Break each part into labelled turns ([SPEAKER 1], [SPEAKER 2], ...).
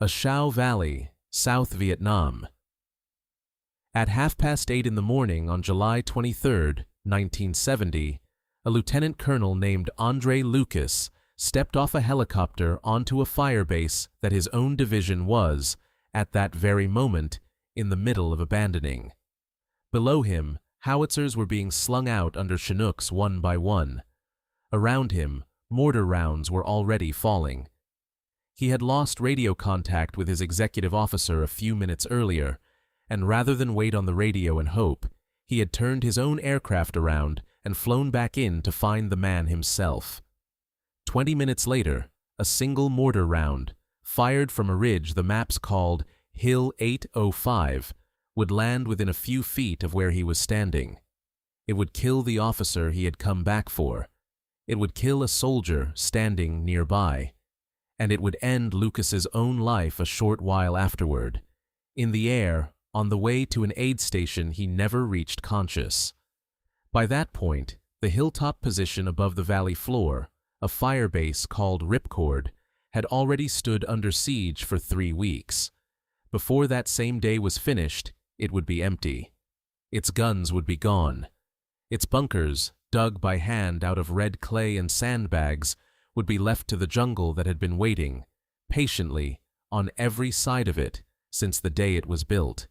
[SPEAKER 1] A Shau Valley, South Vietnam. At 8:30 in the morning on July 23, 1970, a lieutenant colonel named Andre Lucas stepped off a helicopter onto a firebase that his own division was, at that very moment, in the middle of abandoning. Below him, howitzers were being slung out under Chinooks one by one. Around him, mortar rounds were already falling. He had lost radio contact with his executive officer a few minutes earlier, and rather than wait on the radio and hope, he had turned his own aircraft around and flown back in to find the man himself. 20 minutes later, a single mortar round, fired from a ridge the maps called Hill 805, would land within a few feet of where he was standing. It would kill the officer he had come back for. It would kill a soldier standing nearby. And it would end Lucas's own life a short while afterward. In the air, on the way to an aid station he never reached conscious. By that point, the hilltop position above the valley floor, a firebase called Ripcord, had already stood under siege for 3 weeks. Before that same day was finished, it would be empty. Its guns would be gone. Its bunkers, dug by hand out of red clay and sandbags, would be left to the jungle that had been waiting, patiently, on every side of it, since the day it was built.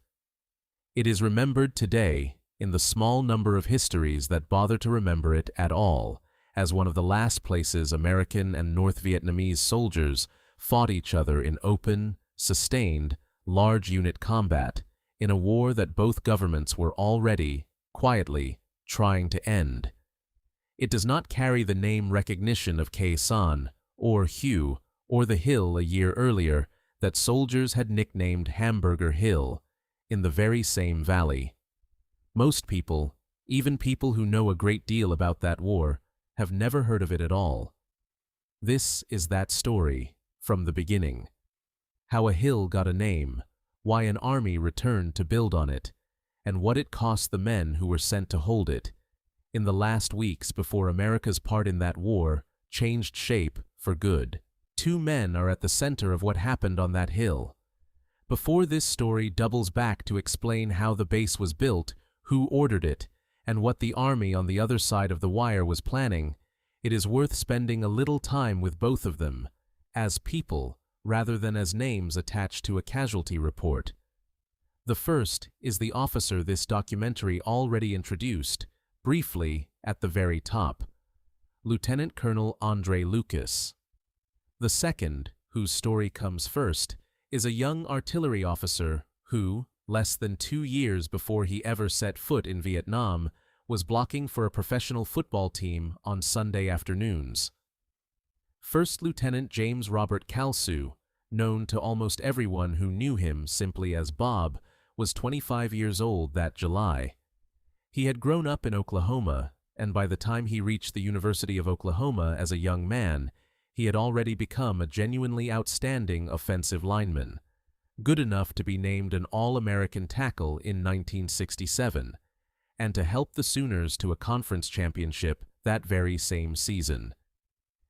[SPEAKER 1] It is remembered today, in the small number of histories that bother to remember it at all, as one of the last places American and North Vietnamese soldiers fought each other in open, sustained, large-unit combat, in a war that both governments were already, quietly, trying to end. It does not carry the name recognition of Khe Sanh, or Hue, or the hill a year earlier that soldiers had nicknamed Hamburger Hill, in the very same valley. Most people, even people who know a great deal about that war, have never heard of it at all. This is that story, from the beginning. How a hill got a name, why an army returned to build on it, and what it cost the men who were sent to hold it, in the last weeks before America's part in that war changed shape for good. 2 men are at the center of what happened on that hill. Before this story doubles back to explain how the base was built, who ordered it, and what the army on the other side of the wire was planning, it is worth spending a little time with both of them, as people rather than as names attached to a casualty report. The first is the officer this documentary already introduced, briefly at the very top, Lieutenant Colonel Andre Lucas. The second, whose story comes first, is a young artillery officer who, less than 2 years before he ever set foot in Vietnam, was blocking for a professional football team on Sunday afternoons. First Lieutenant James Robert Kalsu, known to almost everyone who knew him simply as Bob, was 25 years old that July. He had grown up in Oklahoma, and by the time he reached the University of Oklahoma as a young man, he had already become a genuinely outstanding offensive lineman, good enough to be named an All-American tackle in 1967, and to help the Sooners to a conference championship that very same season.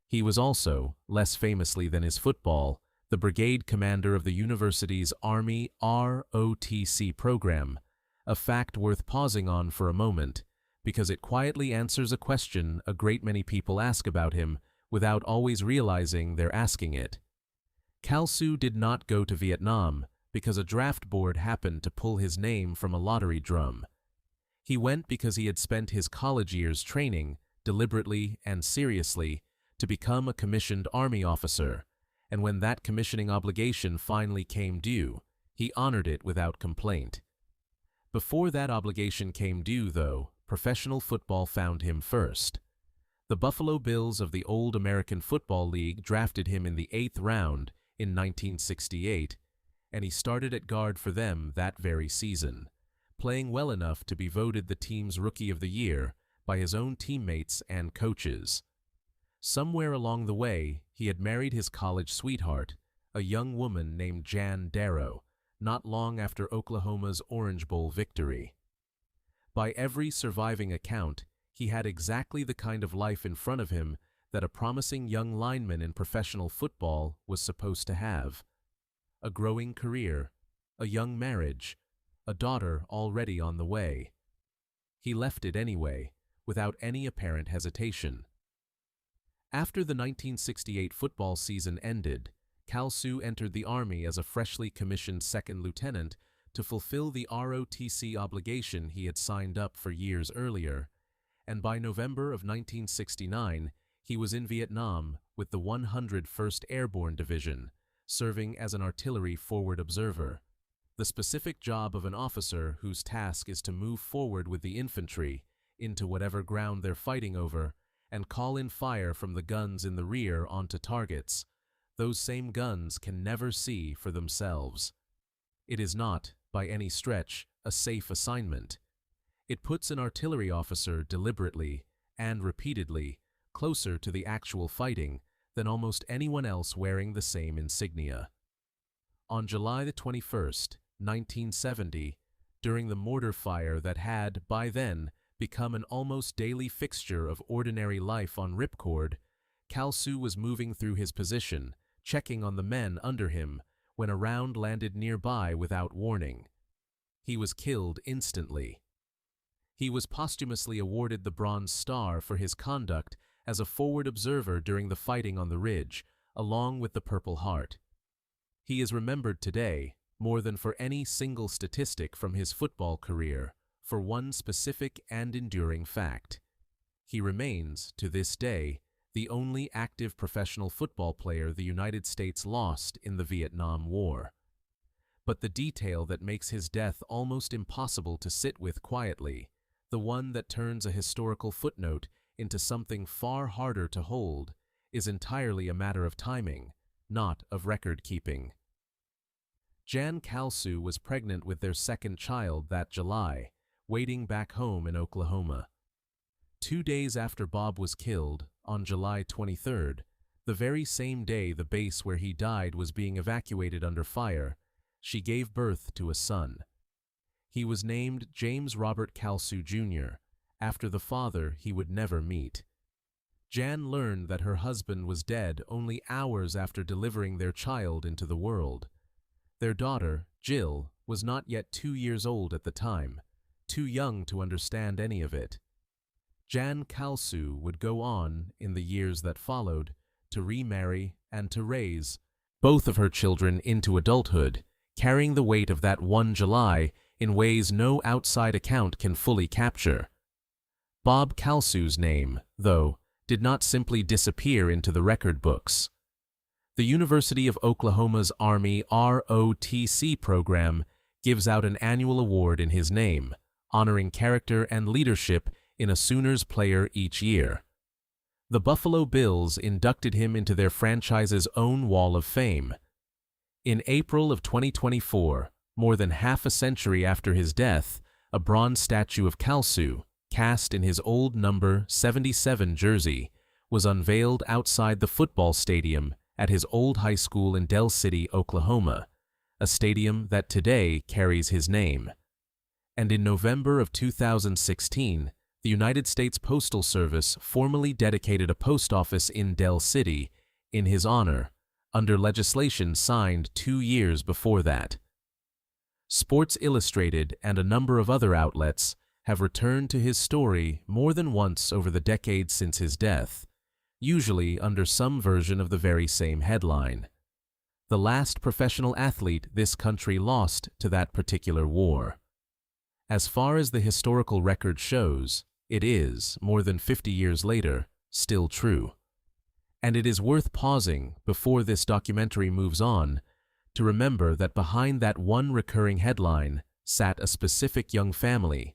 [SPEAKER 1] He was also, less famously than his football, the brigade commander of the university's Army ROTC program, a fact worth pausing on for a moment, because it quietly answers a question a great many people ask about him without always realizing they're asking it. Kalsu did not go to Vietnam because a draft board happened to pull his name from a lottery drum. He went because he had spent his college years training, deliberately and seriously, to become a commissioned Army officer, and when that commissioning obligation finally came due, he honored it without complaint. Before that obligation came due, though, professional football found him first. The Buffalo Bills of the old American Football League drafted him in the 8th round in 1968, and he started at guard for them that very season, playing well enough to be voted the team's Rookie of the Year by his own teammates and coaches. Somewhere along the way, he had married his college sweetheart, a young woman named Jan Darrow, not long after Oklahoma's Orange Bowl victory. By every surviving account, he had exactly the kind of life in front of him that a promising young lineman in professional football was supposed to have. a growing career, a young marriage, a daughter already on the way. He left it anyway, without any apparent hesitation. After the 1968 football season ended, Kal Su entered the Army as a freshly commissioned second lieutenant to fulfill the ROTC obligation he had signed up for years earlier, and by November of 1969, he was in Vietnam with the 101st Airborne Division, serving as an artillery forward observer, the specific job of an officer whose task is to move forward with the infantry into whatever ground they're fighting over and call in fire from the guns in the rear onto targets those same guns can never see for themselves. It is not, by any stretch, a safe assignment. It puts an artillery officer deliberately and repeatedly closer to the actual fighting than almost anyone else wearing the same insignia. On July the 21st, 1970, during the mortar fire that had, by then, become an almost daily fixture of ordinary life on Ripcord, Kal Su was moving through his position, checking on the men under him, when a round landed nearby without warning. He was killed instantly. He was posthumously awarded the Bronze Star for his conduct as a forward observer during the fighting on the ridge, along with the Purple Heart. He is remembered today, more than for any single statistic from his football career, for one specific and enduring fact. He remains, to this day, the only active professional football player the United States lost in the Vietnam War. But the detail that makes his death almost impossible to sit with quietly, the one that turns a historical footnote into something far harder to hold, is entirely a matter of timing, not of record-keeping. Jan Kal Su was pregnant with their second child that July, waiting back home in Oklahoma. 2 days after Bob was killed, on July 23rd, the very same day the base where he died was being evacuated under fire, she gave birth to a son. He was named James Robert Kal Su Jr., after the father he would never meet. Jan learned that her husband was dead only hours after delivering their child into the world. Their daughter, Jill, was not yet 2 years old at the time, too young to understand any of it. Jan Kal Su would go on, in the years that followed, to remarry and to raise both of her children into adulthood, carrying the weight of that one July in ways no outside account can fully capture. Bob Kal Su's name, though, did not simply disappear into the record books. The University of Oklahoma's Army ROTC program gives out an annual award in his name, honoring character and leadership in a Sooners player each year. The Buffalo Bills inducted him into their franchise's own Wall of Fame. In April of 2024, more than half a century after his death, a bronze statue of Kal Su, cast in his old number 77 jersey, was unveiled outside the football stadium at his old high school in Del City, Oklahoma, a stadium that today carries his name. And in November of 2016, the United States Postal Service formally dedicated a post office in Del City in his honor, under legislation signed 2 years before that. Sports Illustrated and a number of other outlets have returned to his story more than once over the decades since his death, usually under some version of the very same headline: the last professional athlete this country lost to that particular war. As far as the historical record shows, it is, more than 50 years later, still true. And it is worth pausing, before this documentary moves on, to remember that behind that one recurring headline sat a specific young family,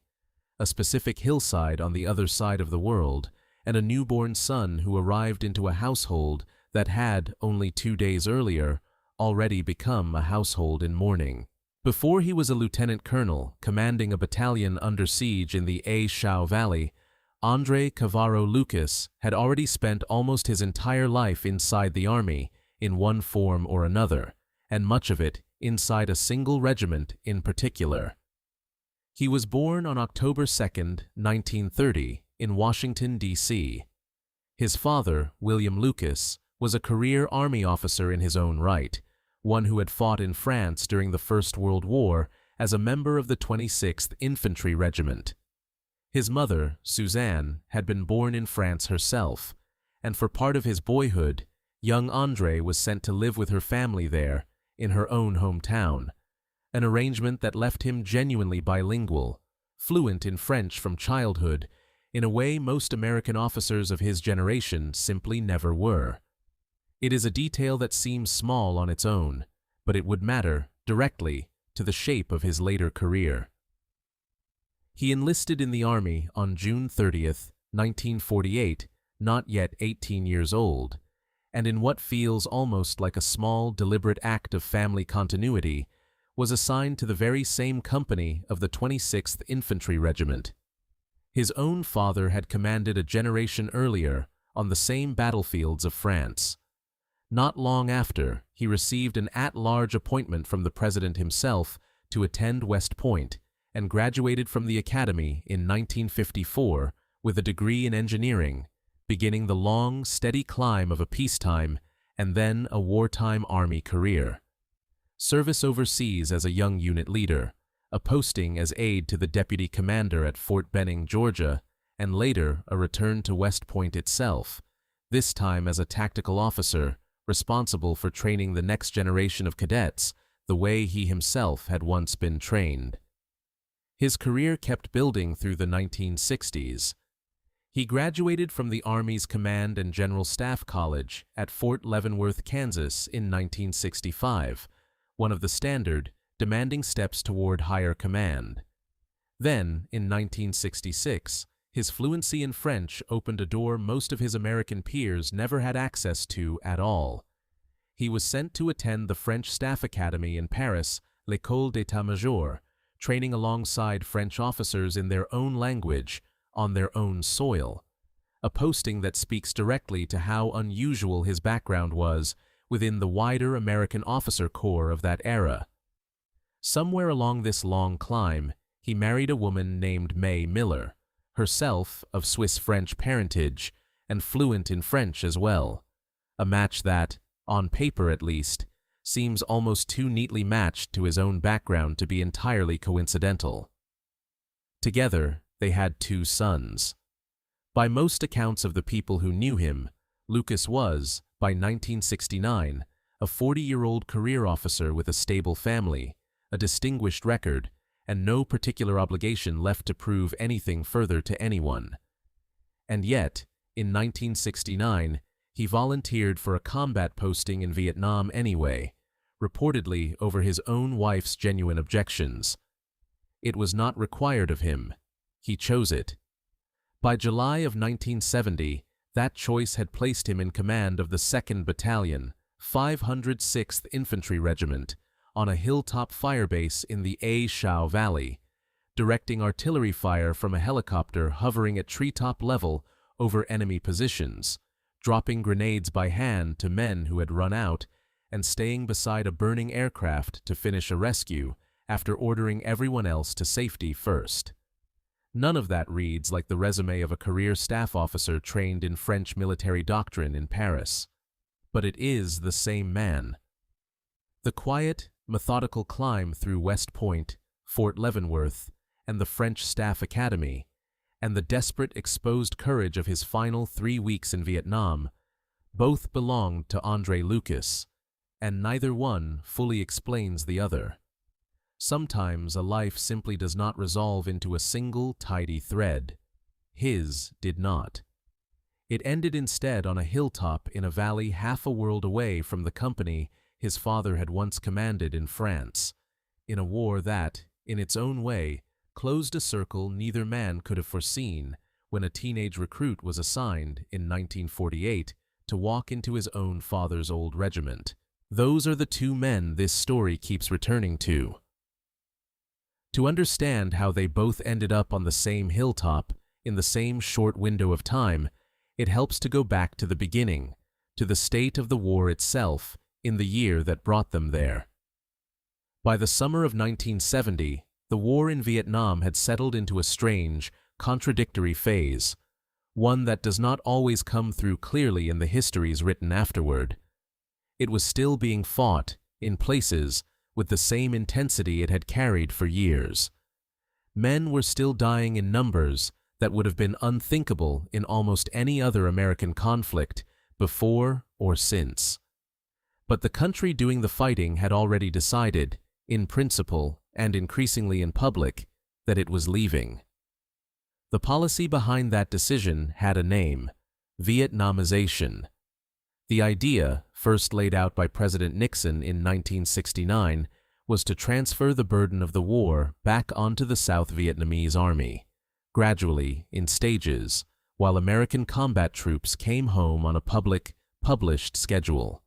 [SPEAKER 1] a specific hillside on the other side of the world, and a newborn son who arrived into a household that had, only 2 days earlier, already become a household in mourning. Before he was a lieutenant colonel commanding a battalion under siege in the A Shau Valley, Andre Cavaro Lucas had already spent almost his entire life inside the Army in one form or another, and much of it inside a single regiment in particular. He was born on October 2nd, 1930, in Washington, D.C. His father, William Lucas, was a career Army officer in his own right, one who had fought in France during the First World War as a member of the 26th Infantry Regiment. His mother, Suzanne, had been born in France herself, and for part of his boyhood, young André was sent to live with her family there, in her own hometown, an arrangement that left him genuinely bilingual, fluent in French from childhood, in a way most American officers of his generation simply never were. It is a detail that seems small on its own, but it would matter, directly, to the shape of his later career. He enlisted in the Army on June 30th, 1948, not yet 18 years old, and in what feels almost like a small, deliberate act of family continuity, was assigned to the very same company of the 26th Infantry Regiment. His own father had commanded a generation earlier on the same battlefields of France. Not long after, he received an at-large appointment from the president himself to attend West Point and graduated from the academy in 1954 with a degree in engineering, beginning the long, steady climb of a peacetime and then a wartime Army career. Service overseas as a young unit leader, a posting as aide to the deputy commander at Fort Benning, Georgia, and later a return to West Point itself, this time as a tactical officer responsible for training the next generation of cadets the way he himself had once been trained. His career kept building through the 1960s. He graduated from the Army's Command and General Staff College at Fort Leavenworth, Kansas in 1965, one of the standard, demanding steps toward higher command. Then, in 1966, his fluency in French opened a door most of his American peers never had access to at all. He was sent to attend the French Staff Academy in Paris, l'École d'État-Major, training alongside French officers in their own language, on their own soil, a posting that speaks directly to how unusual his background was within the wider American officer corps of that era. Somewhere along this long climb, he married a woman named May Miller, herself of Swiss-French parentage and fluent in French as well, a match that, on paper at least, seems almost too neatly matched to his own background to be entirely coincidental. Together, they had 2 sons. By most accounts of the people who knew him, Lucas was, by 1969, a 40-year-old career officer with a stable family, a distinguished record, and no particular obligation left to prove anything further to anyone. And yet, in 1969, he volunteered for a combat posting in Vietnam anyway, reportedly over his own wife's genuine objections. It was not required of him. He chose it. By July of 1970, that choice had placed him in command of the 2nd Battalion, 506th Infantry Regiment, on a hilltop firebase in the A Shau Valley, directing artillery fire from a helicopter hovering at treetop level over enemy positions, dropping grenades by hand to men who had run out, and staying beside a burning aircraft to finish a rescue after ordering everyone else to safety first. None of that reads like the resume of a career staff officer trained in French military doctrine in Paris. But it is the same man. The quiet, methodical climb through West Point, Fort Leavenworth, and the French Staff Academy, and the desperate, exposed courage of his final 3 weeks in Vietnam, both belonged to André Lucas, and neither one fully explains the other. Sometimes a life simply does not resolve into a single tidy thread. His did not. It ended instead on a hilltop in a valley half a world away from the company his father had once commanded in France, in a war that, in its own way, closed a circle neither man could have foreseen when a teenage recruit was assigned in 1948 to walk into his own father's old regiment. Those are the 2 men this story keeps returning to. To understand how they both ended up on the same hilltop in the same short window of time, it helps to go back to the beginning, to the state of the war itself in the year that brought them there. By the summer of 1970, the war in Vietnam had settled into a strange, contradictory phase, one that does not always come through clearly in the histories written afterward. It was still being fought, in places with the same intensity it had carried for years. Men were still dying in numbers that would have been unthinkable in almost any other American conflict before or since. But the country doing the fighting had already decided, in principle and increasingly in public, that it was leaving. The policy behind that decision had a name: Vietnamization. The idea, first laid out by President Nixon in 1969, was to transfer the burden of the war back onto the South Vietnamese Army, gradually, in stages, while American combat troops came home on a published schedule.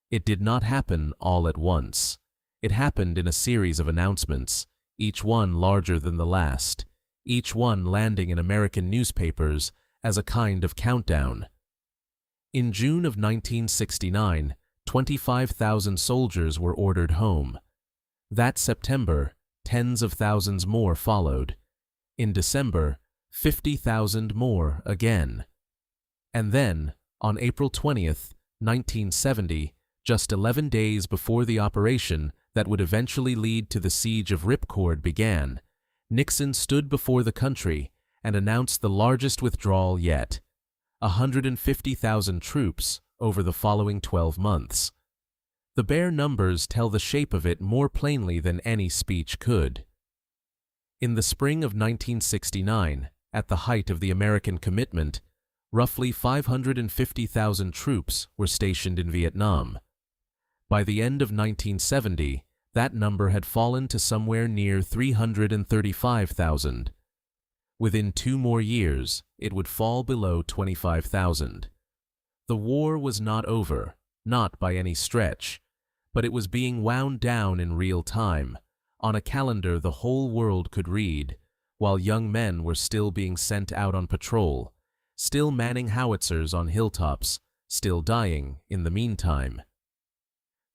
[SPEAKER 1] It did not happen all at once. It happened in a series of announcements, each one larger than the last, each one landing in American newspapers as a kind of countdown. In June of 1969, 25,000 soldiers were ordered home. That September, tens of thousands more followed. In December, 50,000 more again. And then, on April 20th, 1970, just 11 days before the operation that would eventually lead to the siege of Ripcord began, Nixon stood before the country and announced the largest withdrawal yet: 150,000 troops over the following 12 months. The bare numbers tell the shape of it more plainly than any speech could. In the spring of 1969, at the height of the American commitment, roughly 550,000 troops were stationed in Vietnam. By the end of 1970, that number had fallen to somewhere near 335,000. Within 2 more years, it would fall below 25,000. The war was not over, not by any stretch, but it was being wound down in real time, on a calendar the whole world could read, while young men were still being sent out on patrol, still manning howitzers on hilltops, still dying in the meantime.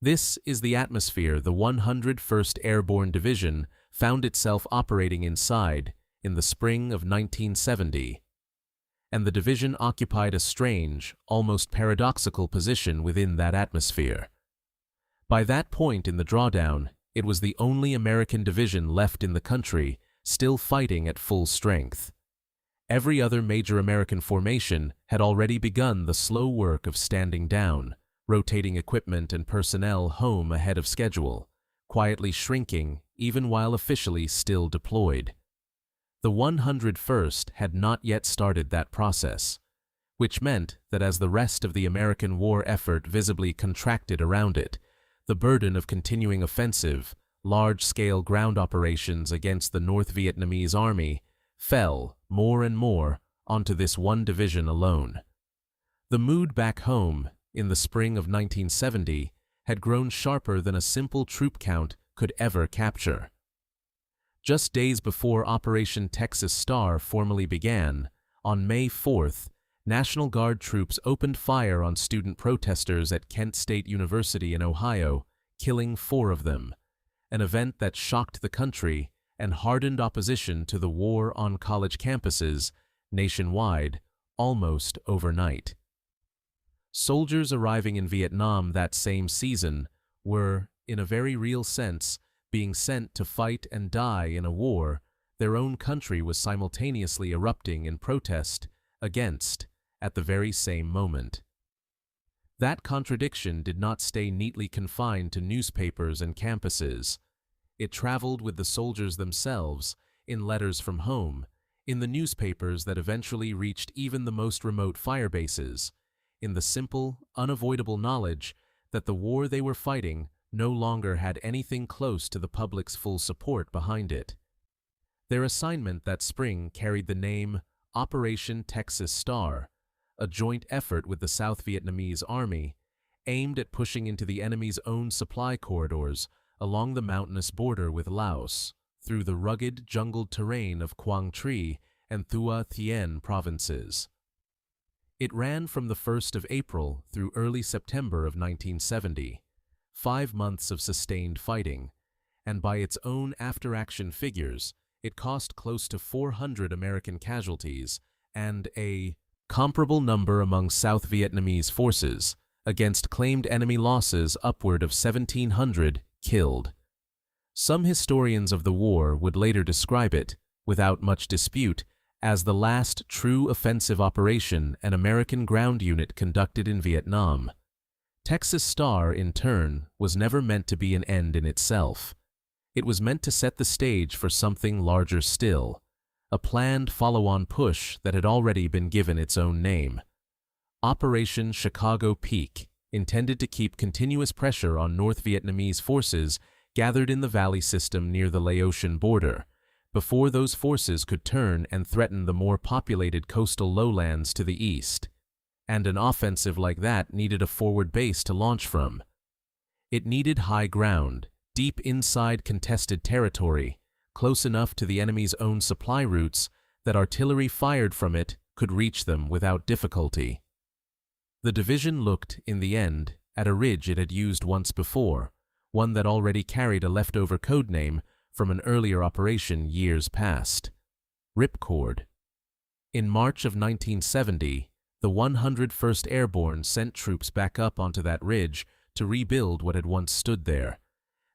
[SPEAKER 1] This is the atmosphere the 101st Airborne Division found itself operating inside in the spring of 1970. And the division occupied a strange, almost paradoxical position within that atmosphere. By that point in the drawdown, it was the only American division left in the country still fighting at full strength. Every other major American formation had already begun the slow work of standing down, rotating equipment and personnel home ahead of schedule, quietly shrinking even while officially still deployed. The 101st had not yet started that process, which meant that as the rest of the American war effort visibly contracted around it, the burden of continuing offensive, large-scale ground operations against the North Vietnamese Army fell, more and more, onto this one division alone. The mood back home, in the spring of 1970, had grown sharper than a simple troop count could ever capture. Just days before Operation Texas Star formally began, on May 4th, National Guard troops opened fire on student protesters at Kent State University in Ohio, killing 4 of them, an event that shocked the country and hardened opposition to the war on college campuses nationwide almost overnight. Soldiers arriving in Vietnam that same season were, in a very real sense, being sent to fight and die in a war their own country was simultaneously erupting in protest against at the very same moment. That contradiction did not stay neatly confined to newspapers and campuses. It traveled with the soldiers themselves, in letters from home, in the newspapers that eventually reached even the most remote firebases, in the simple, unavoidable knowledge that the war they were fighting no longer had anything close to the public's full support behind it. Their assignment that spring carried the name Operation Texas Star, a joint effort with the South Vietnamese Army, aimed at pushing into the enemy's own supply corridors along the mountainous border with Laos, through the rugged, jungled terrain of Quang Tri and Thua Thien provinces. It ran from the 1st of April through early September of 1970. 5 months of sustained fighting, and by its own after-action figures, it cost close to 400 American casualties and a comparable number among South Vietnamese forces, against claimed enemy losses upward of 1,700 killed. Some historians of the war would later describe it, without much dispute, as the last true offensive operation an American ground unit conducted in Vietnam. Texas Star, in turn, was never meant to be an end in itself. It was meant to set the stage for something larger still, a planned follow-on push that had already been given its own name. Operation Chicago Peak, intended to keep continuous pressure on North Vietnamese forces gathered in the valley system near the Laotian border, before those forces could turn and threaten the more populated coastal lowlands to the east. And an offensive like that needed a forward base to launch from. It needed high ground, deep inside contested territory, close enough to the enemy's own supply routes that artillery fired from it could reach them without difficulty. The division looked, in the end, at a ridge it had used once before, one that already carried a leftover code name from an earlier operation years past: Ripcord. In March of 1970, the 101st Airborne sent troops back up onto that ridge to rebuild what had once stood there.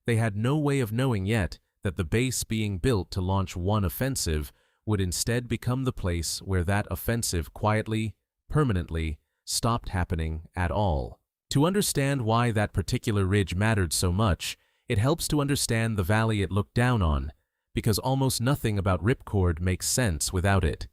[SPEAKER 1] They had no way of knowing yet that the base being built to launch one offensive would instead become the place where that offensive quietly, permanently, stopped happening at all. To understand why that particular ridge mattered so much, it helps to understand the valley it looked down on, because almost nothing about Ripcord makes sense without it.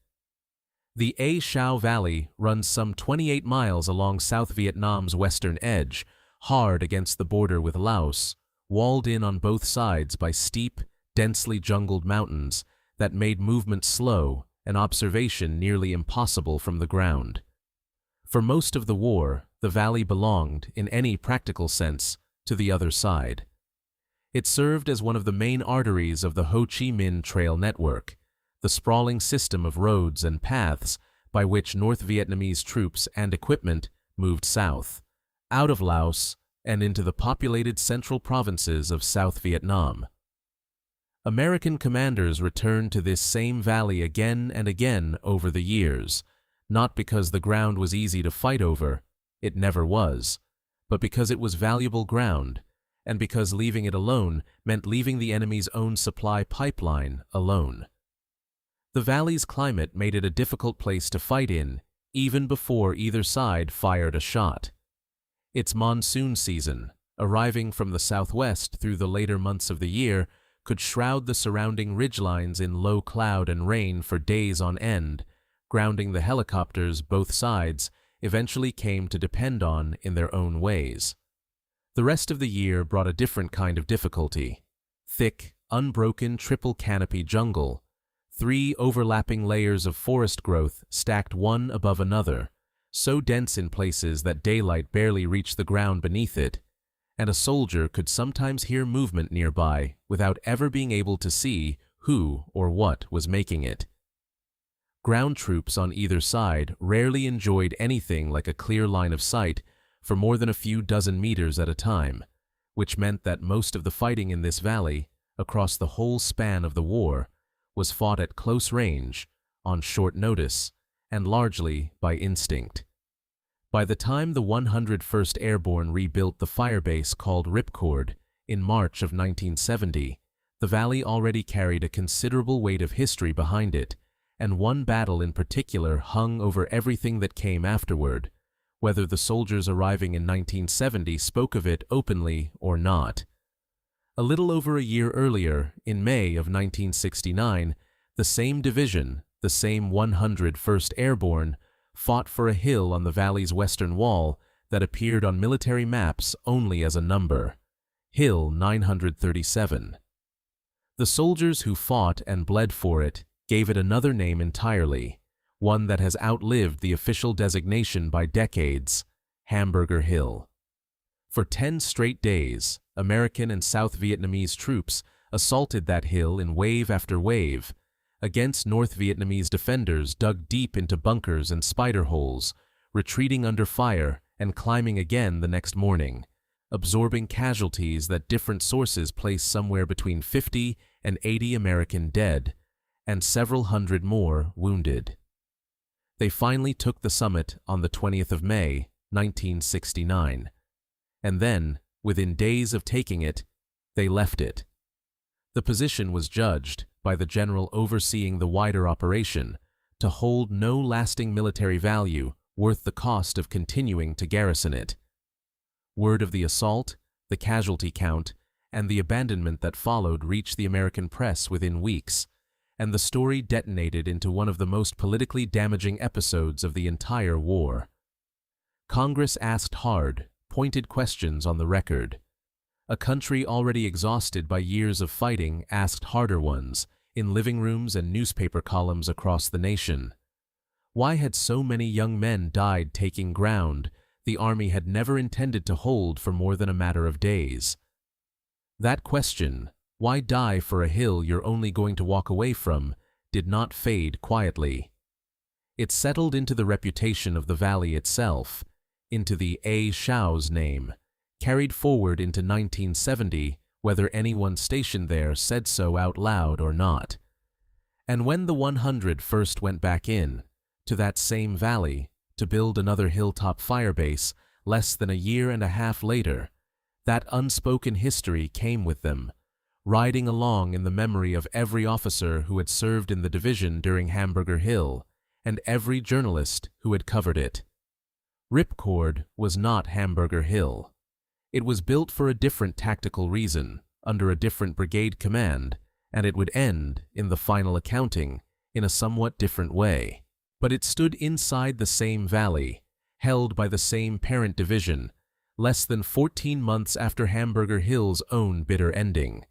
[SPEAKER 1] The A Shau Valley runs some 28 miles along South Vietnam's western edge, hard against the border with Laos, walled in on both sides by steep, densely jungled mountains that made movement slow and observation nearly impossible from the ground. For most of the war, the valley belonged, in any practical sense, to the other side. It served as one of the main arteries of the Ho Chi Minh Trail network, the sprawling system of roads and paths by which North Vietnamese troops and equipment moved south, out of Laos, and into the populated central provinces of South Vietnam. American commanders returned to this same valley again and again over the years, not because the ground was easy to fight over, it never was, but because it was valuable ground, and because leaving it alone meant leaving the enemy's own supply pipeline alone. The valley's climate made it a difficult place to fight in, even before either side fired a shot. Its monsoon season, arriving from the southwest through the later months of the year, could shroud the surrounding ridgelines in low cloud and rain for days on end, grounding the helicopters both sides eventually came to depend on in their own ways. The rest of the year brought a different kind of difficulty: thick, unbroken triple canopy jungle, 3 overlapping layers of forest growth stacked one above another, so dense in places that daylight barely reached the ground beneath it, and a soldier could sometimes hear movement nearby without ever being able to see who or what was making it. Ground troops on either side rarely enjoyed anything like a clear line of sight for more than a few dozen meters at a time, which meant that most of the fighting in this valley, across the whole span of the war, was fought at close range, on short notice, and largely by instinct. By the time the 101st Airborne rebuilt the firebase called Ripcord in March of 1970, the valley already carried a considerable weight of history behind it, and one battle in particular hung over everything that came afterward, whether the soldiers arriving in 1970 spoke of it openly or not. A little over a year earlier, in May of 1969, the same division, the same 101st Airborne, fought for a hill on the valley's western wall that appeared on military maps only as a number: Hill 937. The soldiers who fought and bled for it gave it another name entirely, one that has outlived the official designation by decades: Hamburger Hill. For 10 straight days, American and South Vietnamese troops assaulted that hill in wave after wave, against North Vietnamese defenders dug deep into bunkers and spider holes, retreating under fire and climbing again the next morning, absorbing casualties that different sources place somewhere between 50 and 80 American dead, and several hundred more wounded. They finally took the summit on the 20th of May, 1969. And then, within days of taking it, they left it. The position was judged, by the general overseeing the wider operation, to hold no lasting military value worth the cost of continuing to garrison it. Word of the assault, the casualty count, and the abandonment that followed reached the American press within weeks, and the story detonated into one of the most politically damaging episodes of the entire war. Congress asked hard, pointed questions on the record. A country already exhausted by years of fighting asked harder ones, in living rooms and newspaper columns across the nation. Why had so many young men died taking ground the Army had never intended to hold for more than a matter of days? That question, why die for a hill you're only going to walk away from, did not fade quietly. It settled into the reputation of the valley itself, into the A Shau's name, carried forward into 1970, whether anyone stationed there said so out loud or not. And when the 100 first went back in, to that same valley, to build another hilltop firebase less than a year and a half later, that unspoken history came with them, riding along in the memory of every officer who had served in the division during Hamburger Hill, and every journalist who had covered it. Ripcord was not Hamburger Hill. It was built for a different tactical reason, under a different brigade command, and it would end, in the final accounting, in a somewhat different way. But it stood inside the same valley, held by the same parent division, less than 14 months after Hamburger Hill's own bitter ending.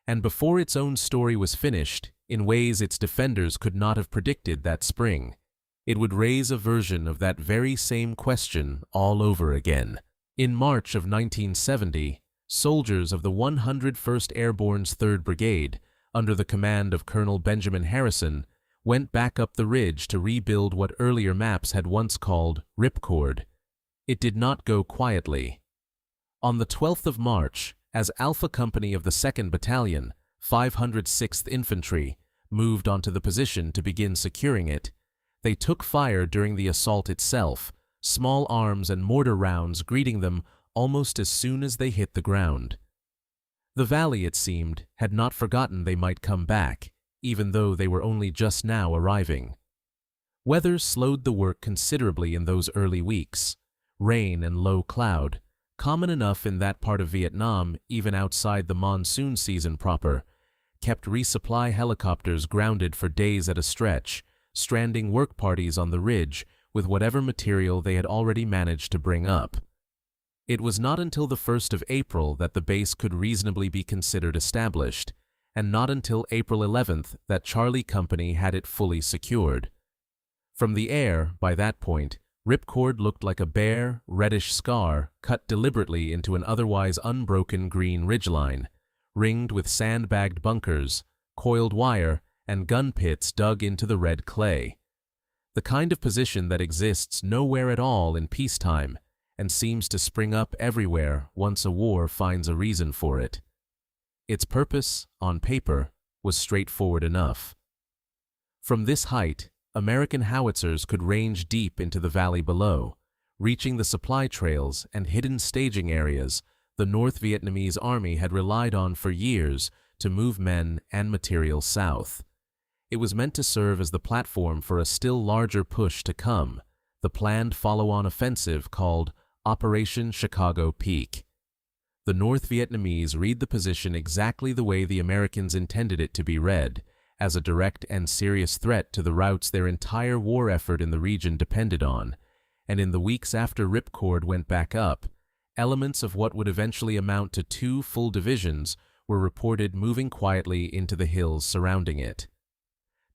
[SPEAKER 1] And before its own story was finished, in ways its defenders could not have predicted that spring, it would raise a version of that very same question all over again. In March of 1970, soldiers of the 101st Airborne's 3rd Brigade, under the command of Colonel Benjamin Harrison, went back up the ridge to rebuild what earlier maps had once called Ripcord. It did not go quietly. On the 12th of March, as Alpha Company of the 2nd Battalion, 506th Infantry, moved onto the position to begin securing it, they took fire during the assault itself, small arms and mortar rounds greeting them almost as soon as they hit the ground. The valley, it seemed, had not forgotten they might come back, even though they were only just now arriving. Weather slowed the work considerably in those early weeks. Rain and low cloud, common enough in that part of Vietnam even outside the monsoon season proper, kept resupply helicopters grounded for days at a stretch, stranding work parties on the ridge with whatever material they had already managed to bring up. It was not until the 1st of April that the base could reasonably be considered established, and not until April 11th that Charlie Company had it fully secured. From the air, by that point, Ripcord looked like a bare, reddish scar cut deliberately into an otherwise unbroken green ridgeline, ringed with sandbagged bunkers, coiled wire, and gun pits dug into the red clay. The kind of position that exists nowhere at all in peacetime and seems to spring up everywhere once a war finds a reason for it. Its purpose, on paper, was straightforward enough. From this height, American howitzers could range deep into the valley below, reaching the supply trails and hidden staging areas the North Vietnamese Army had relied on for years to move men and material south. It was meant to serve as the platform for a still larger push to come, the planned follow-on offensive called Operation Chicago Peak. The North Vietnamese read the position exactly the way the Americans intended it to be read, as a direct and serious threat to the routes their entire war effort in the region depended on, and in the weeks after Ripcord went back up, elements of what would eventually amount to 2 full divisions were reported moving quietly into the hills surrounding it.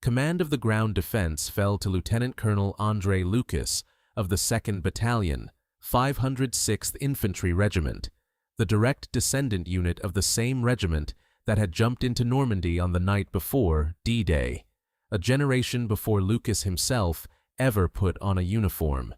[SPEAKER 1] Command of the ground defense fell to Lieutenant Colonel Andre Lucas of the 2nd Battalion, 506th Infantry Regiment, the direct descendant unit of the same regiment that had jumped into Normandy on the night before D-Day, a generation before Lucas himself ever put on a uniform.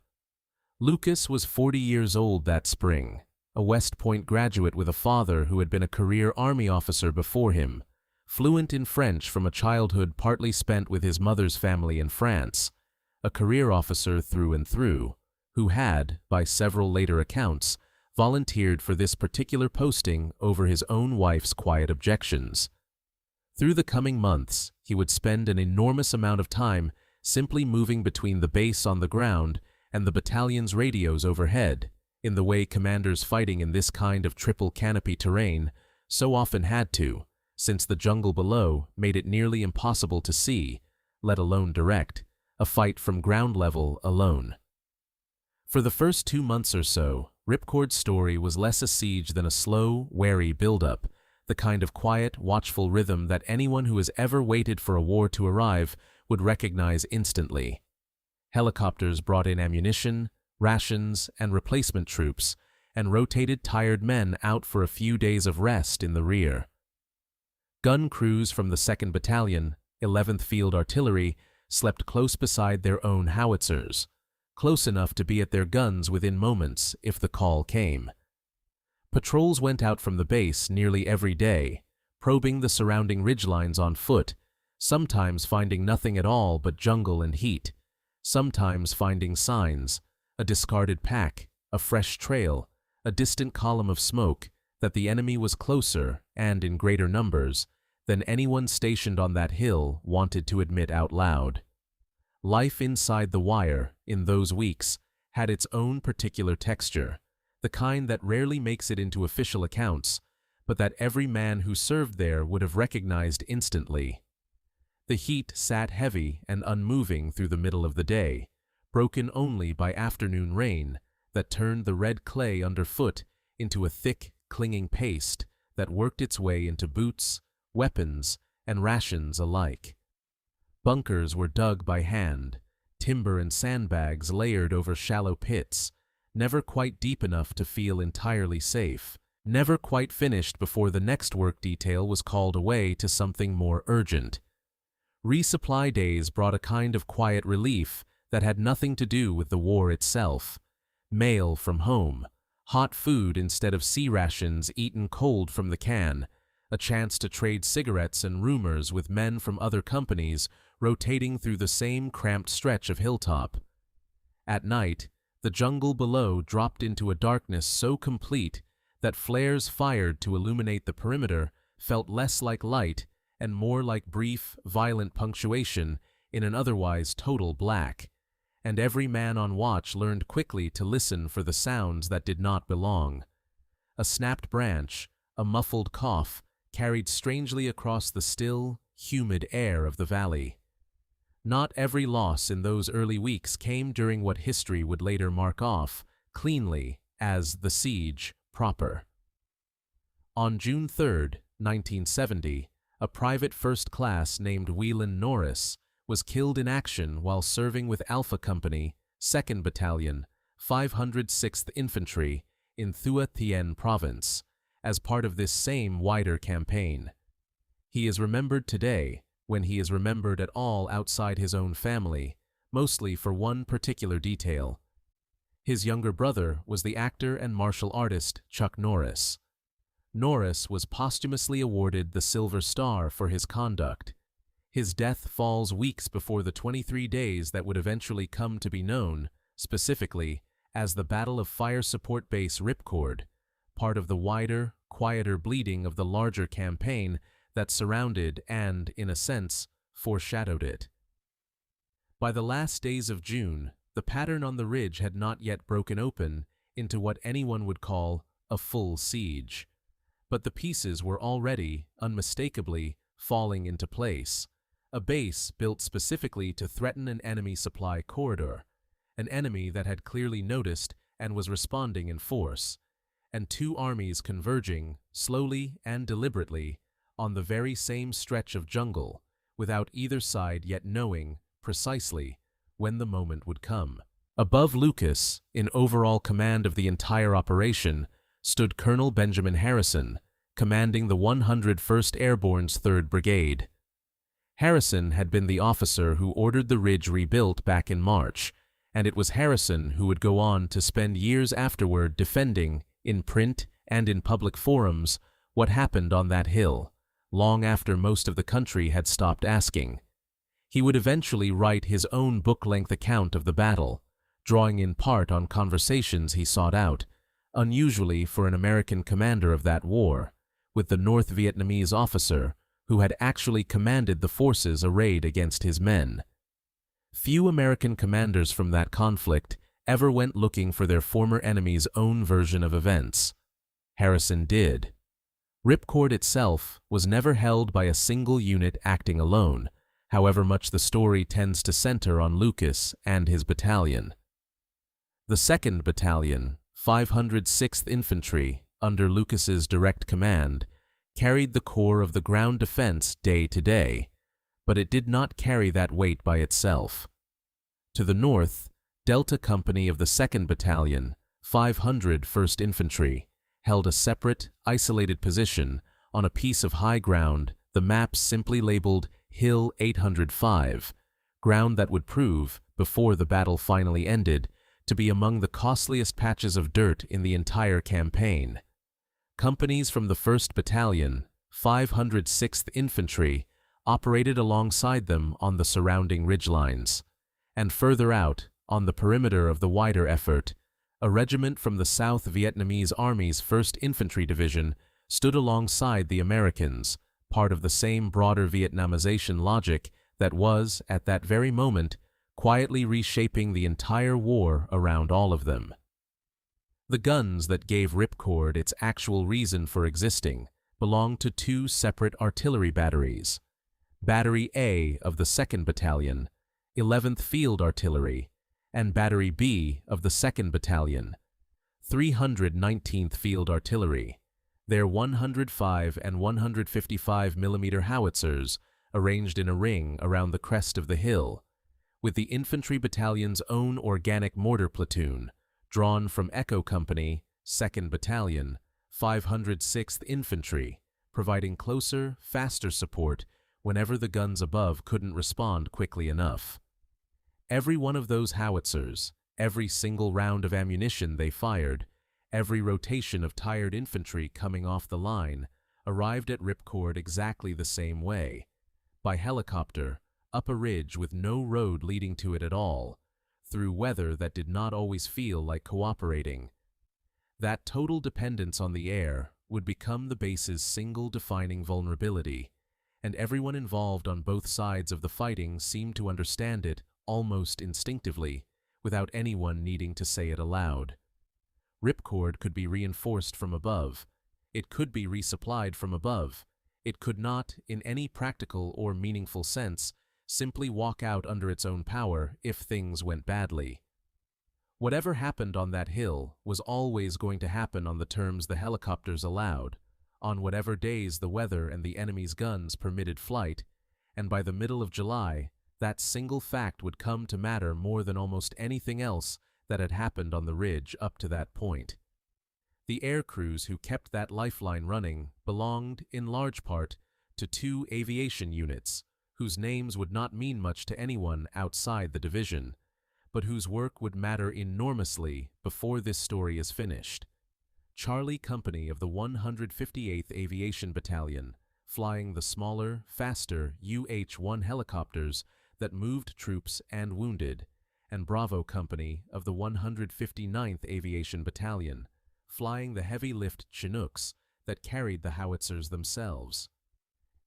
[SPEAKER 1] Lucas was 40 years old that spring, a West Point graduate with a father who had been a career Army officer before him, fluent in French from a childhood partly spent with his mother's family in France, a career officer through and through, who had, by several later accounts, volunteered for this particular posting over his own wife's quiet objections. Through the coming months, he would spend an enormous amount of time simply moving between the base on the ground and the battalion's radios overhead, in the way commanders fighting in this kind of triple canopy terrain so often had to, since the jungle below made it nearly impossible to see, let alone direct, a fight from ground level alone. For the first 2 months or so, Ripcord's story was less a siege than a slow, wary build-up, the kind of quiet, watchful rhythm that anyone who has ever waited for a war to arrive would recognize instantly. Helicopters brought in ammunition, rations, and replacement troops, and rotated tired men out for a few days of rest in the rear. Gun crews from the 2nd Battalion, 11th Field Artillery, slept close beside their own howitzers, close enough to be at their guns within moments if the call came. Patrols went out from the base nearly every day, probing the surrounding ridgelines on foot, sometimes finding nothing at all but jungle and heat, sometimes finding signs, a discarded pack, a fresh trail, a distant column of smoke, that the enemy was closer and in greater numbers than anyone stationed on that hill wanted to admit out loud. Life inside the wire, in those weeks, had its own particular texture, the kind that rarely makes it into official accounts, but that every man who served there would have recognized instantly. The heat sat heavy and unmoving through the middle of the day, broken only by afternoon rain that turned the red clay underfoot into a thick, clinging paste that worked its way into boots, weapons, and rations alike. Bunkers were dug by hand, timber and sandbags layered over shallow pits, never quite deep enough to feel entirely safe, never quite finished before the next work detail was called away to something more urgent. Resupply days brought a kind of quiet relief that had nothing to do with the war itself. Mail from home, hot food instead of sea rations eaten cold from the can, a chance to trade cigarettes and rumors with men from other companies rotating through the same cramped stretch of hilltop. At night, the jungle below dropped into a darkness so complete that flares fired to illuminate the perimeter felt less like light and more like brief, violent punctuation in an otherwise total black, and every man on watch learned quickly to listen for the sounds that did not belong. A snapped branch, a muffled cough, carried strangely across the still, humid air of the valley. Not every loss in those early weeks came during what history would later mark off, cleanly, as the siege proper. On June 3, 1970, a private first class named Whelan Norris was killed in action while serving with Alpha Company, 2nd Battalion, 506th Infantry, in Thua Thien Province, as part of this same wider campaign. He is remembered today, when he is remembered at all outside his own family, mostly for one particular detail. His younger brother was the actor and martial artist Chuck Norris. Norris was posthumously awarded the Silver Star for his conduct. His death falls weeks before the 23 days that would eventually come to be known, specifically, as the Battle of Fire Support Base Ripcord, part of the wider, quieter bleeding of the larger campaign that surrounded and, in a sense, foreshadowed it. By the last days of June, the pattern on the ridge had not yet broken open into what anyone would call a full siege. But the pieces were already, unmistakably, falling into place. A base built specifically to threaten an enemy supply corridor, an enemy that had clearly noticed and was responding in force, and two armies converging, slowly and deliberately, on the very same stretch of jungle, without either side yet knowing, precisely, when the moment would come. Above Lucas, in overall command of the entire operation, stood Colonel Benjamin Harrison, commanding the 101st Airborne's 3rd Brigade. Harrison had been the officer who ordered the ridge rebuilt back in March, and it was Harrison who would go on to spend years afterward defending, in print and in public forums, what happened on that hill, long after most of the country had stopped asking. He would eventually write his own book-length account of the battle, drawing in part on conversations he sought out, unusually for an American commander of that war, with the North Vietnamese officer who had actually commanded the forces arrayed against his men. Few American commanders from that conflict ever went looking for their former enemy's own version of events. Harrison did. Ripcord itself was never held by a single unit acting alone, however much the story tends to center on Lucas and his battalion. The 2nd Battalion, 506th Infantry, under Lucas's direct command, carried the core of the ground defense day to day, but it did not carry that weight by itself. To the north, Delta Company of the 2nd Battalion, 501st Infantry, held a separate, isolated position on a piece of high ground, the maps simply labeled Hill 805, ground that would prove, before the battle finally ended, to be among the costliest patches of dirt in the entire campaign. Companies from the 1st Battalion, 506th Infantry, operated alongside them on the surrounding ridgelines, and further out, on the perimeter of the wider effort, a regiment from the South Vietnamese Army's 1st Infantry Division stood alongside the Americans, part of the same broader Vietnamization logic that was, at that very moment, quietly reshaping the entire war around all of them. The guns that gave Ripcord its actual reason for existing belonged to 2 separate artillery batteries. Battery A of the 2nd Battalion, 11th Field Artillery, and Battery B of the 2nd Battalion, 319th Field Artillery, their 105 and 155 mm howitzers arranged in a ring around the crest of the hill, with the Infantry Battalion's own organic mortar platoon, drawn from Echo Company, 2nd Battalion, 506th Infantry, providing closer, faster support whenever the guns above couldn't respond quickly enough. Every one of those howitzers, every single round of ammunition they fired, every rotation of tired infantry coming off the line, arrived at Ripcord exactly the same way, by helicopter, up a ridge with no road leading to it at all, through weather that did not always feel like cooperating. That total dependence on the air would become the base's single defining vulnerability, and everyone involved on both sides of the fighting seemed to understand it almost instinctively, without anyone needing to say it aloud. Ripcord could be reinforced from above. It could be resupplied from above. It could not, in any practical or meaningful sense, simply walk out under its own power if things went badly. Whatever happened on that hill was always going to happen on the terms the helicopters allowed, on whatever days the weather and the enemy's guns permitted flight, and by the middle of July, that single fact would come to matter more than almost anything else that had happened on the ridge up to that point. The air crews who kept that lifeline running belonged, in large part, to 2 aviation units, whose names would not mean much to anyone outside the division, but whose work would matter enormously before this story is finished. Charlie Company of the 158th Aviation Battalion, flying the smaller, faster UH-1 helicopters that moved troops and wounded, and Bravo Company of the 159th Aviation Battalion, flying the heavy-lift Chinooks that carried the howitzers themselves.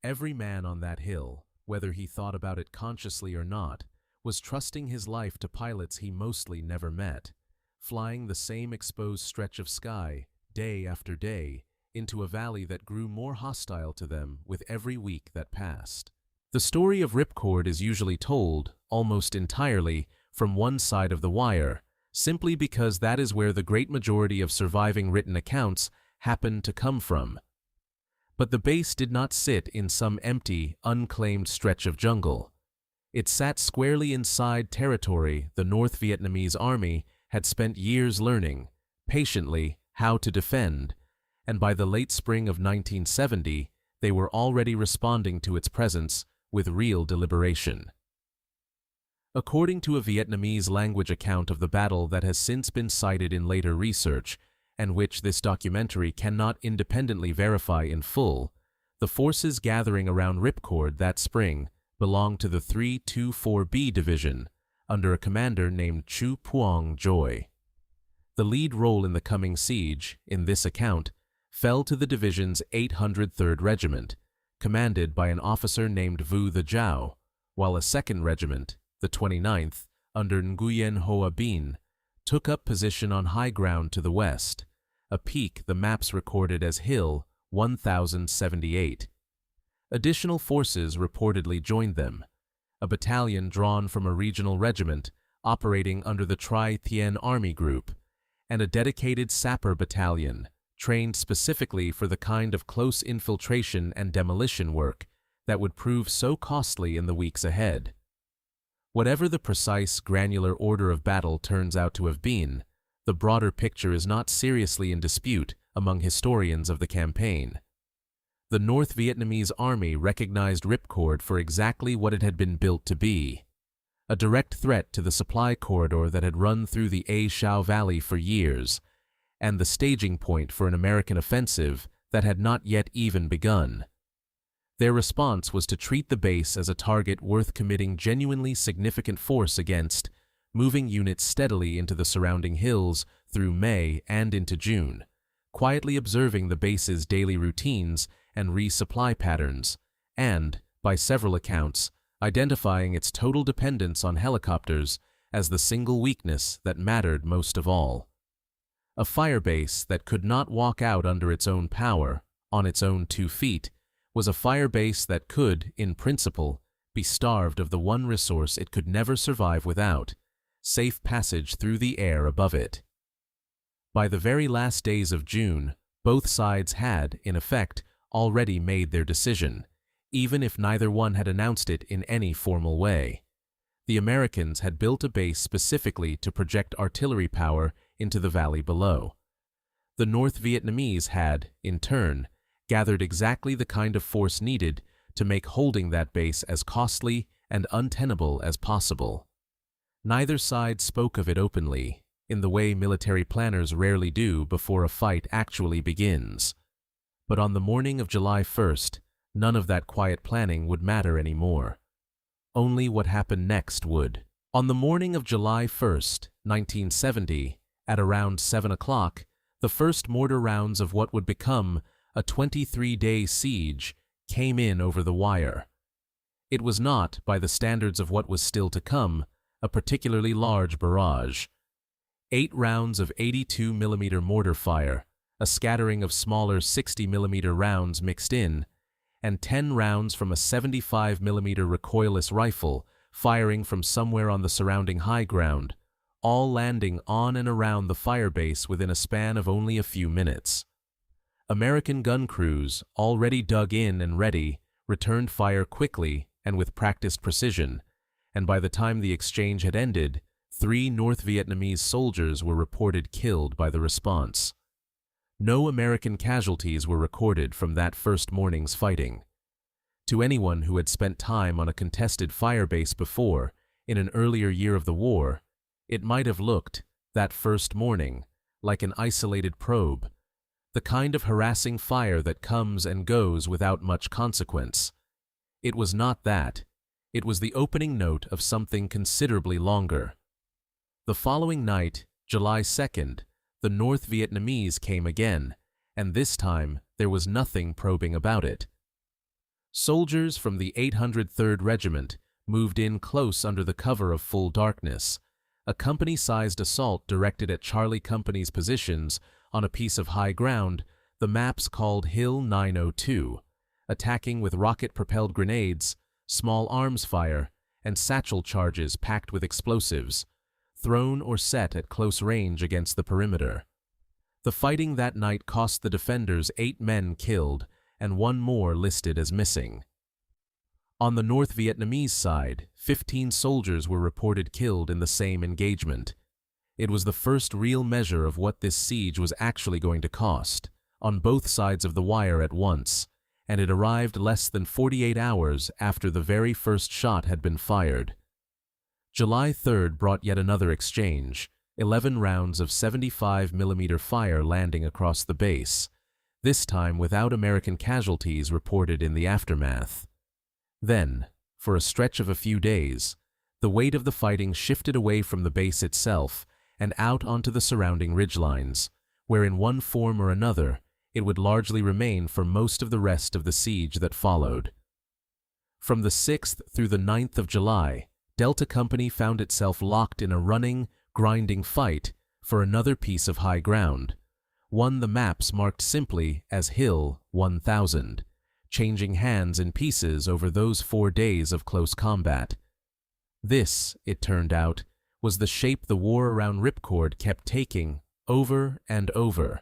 [SPEAKER 1] Every man on that hill, whether he thought about it consciously or not, was trusting his life to pilots he mostly never met, flying the same exposed stretch of sky, day after day, into a valley that grew more hostile to them with every week that passed. The story of Ripcord is usually told, almost entirely, from one side of the wire, simply because that is where the great majority of surviving written accounts happen to come from. But the base did not sit in some empty, unclaimed stretch of jungle. It sat squarely inside territory the North Vietnamese Army had spent years learning, patiently, how to defend, and by the late spring of 1970, they were already responding to its presence with real deliberation. According to a Vietnamese language account of the battle that has since been cited in later research, and which this documentary cannot independently verify in full, the forces gathering around Ripcord that spring belonged to the 324B Division, under a commander named Chu Puong Joy. The lead role in the coming siege, in this account, fell to the division's 803rd Regiment, commanded by an officer named Vu the Jiao, while a second regiment, the 29th, under Nguyen Hoa Binh, took up position on high ground to the west, a peak the maps recorded as Hill 1078. Additional forces reportedly joined them, a battalion drawn from a regional regiment operating under the Tri Thien Army Group, and a dedicated sapper battalion trained specifically for the kind of close infiltration and demolition work that would prove so costly in the weeks ahead. Whatever the precise, granular order of battle turns out to have been, the broader picture is not seriously in dispute among historians of the campaign. The North Vietnamese army recognized Ripcord for exactly what it had been built to be: a direct threat to the supply corridor that had run through the A Shau Valley for years, and the staging point for an American offensive that had not yet even begun. Their response was to treat the base as a target worth committing genuinely significant force against, moving units steadily into the surrounding hills through May and into June, quietly observing the base's daily routines and resupply patterns, and, by several accounts, identifying its total dependence on helicopters as the single weakness that mattered most of all. A firebase that could not walk out under its own power, on its own 2 feet, was a firebase that could, in principle, be starved of the one resource it could never survive without: safe passage through the air above it. By the very last days of June, both sides had, in effect, already made their decision, even if neither one had announced it in any formal way. The Americans had built a base specifically to project artillery power into the valley below. The North Vietnamese had, in turn, gathered exactly the kind of force needed to make holding that base as costly and untenable as possible. Neither side spoke of it openly, in the way military planners rarely do before a fight actually begins. But on the morning of July 1st, none of that quiet planning would matter anymore. Only what happened next would. On the morning of July 1st, 1970, at around 7 o'clock, the first mortar rounds of what would become a 23-day siege came in over the wire. It was not, by the standards of what was still to come, a particularly large barrage. 8 rounds of 82mm mortar fire, a scattering of smaller 60mm rounds mixed in, and 10 rounds from a 75mm recoilless rifle firing from somewhere on the surrounding high ground, all landing on and around the firebase within a span of only a few minutes. American gun crews, already dug in and ready, returned fire quickly and with practiced precision, and by the time the exchange had ended, 3 North Vietnamese soldiers were reported killed by the response. No American casualties were recorded from that first morning's fighting. To anyone who had spent time on a contested firebase before, in an earlier year of the war, it might have looked, that first morning, like an isolated probe, the kind of harassing fire that comes and goes without much consequence. It was not that. It was the opening note of something considerably longer. The following night, July 2nd, the North Vietnamese came again, and this time there was nothing probing about it. Soldiers from the 803rd Regiment moved in close under the cover of full darkness, a company-sized assault directed at Charlie Company's positions on a piece of high ground the maps called Hill 902, attacking with rocket-propelled grenades, small arms fire, and satchel charges packed with explosives, thrown or set at close range against the perimeter. The fighting that night cost the defenders 8 men killed and 1 more listed as missing. On the North Vietnamese side, 15 soldiers were reported killed in the same engagement. It was the first real measure of what this siege was actually going to cost, on both sides of the wire at once, and it arrived less than 48 hours after the very first shot had been fired. July 3rd brought yet another exchange, 11 rounds of 75mm fire landing across the base, this time without American casualties reported in the aftermath. Then, for a stretch of a few days, The weight of the fighting shifted away from the base itself and out onto the surrounding ridgelines, where in one form or another it would largely remain for most of the rest of the siege that followed. From the 6th through the 9th of July, Delta Company found itself locked in a running, grinding fight for another piece of high ground, one the maps marked simply as Hill 1000, changing hands in pieces over those 4 days of close combat. This, it turned out, was the shape the war around Ripcord kept taking over and over.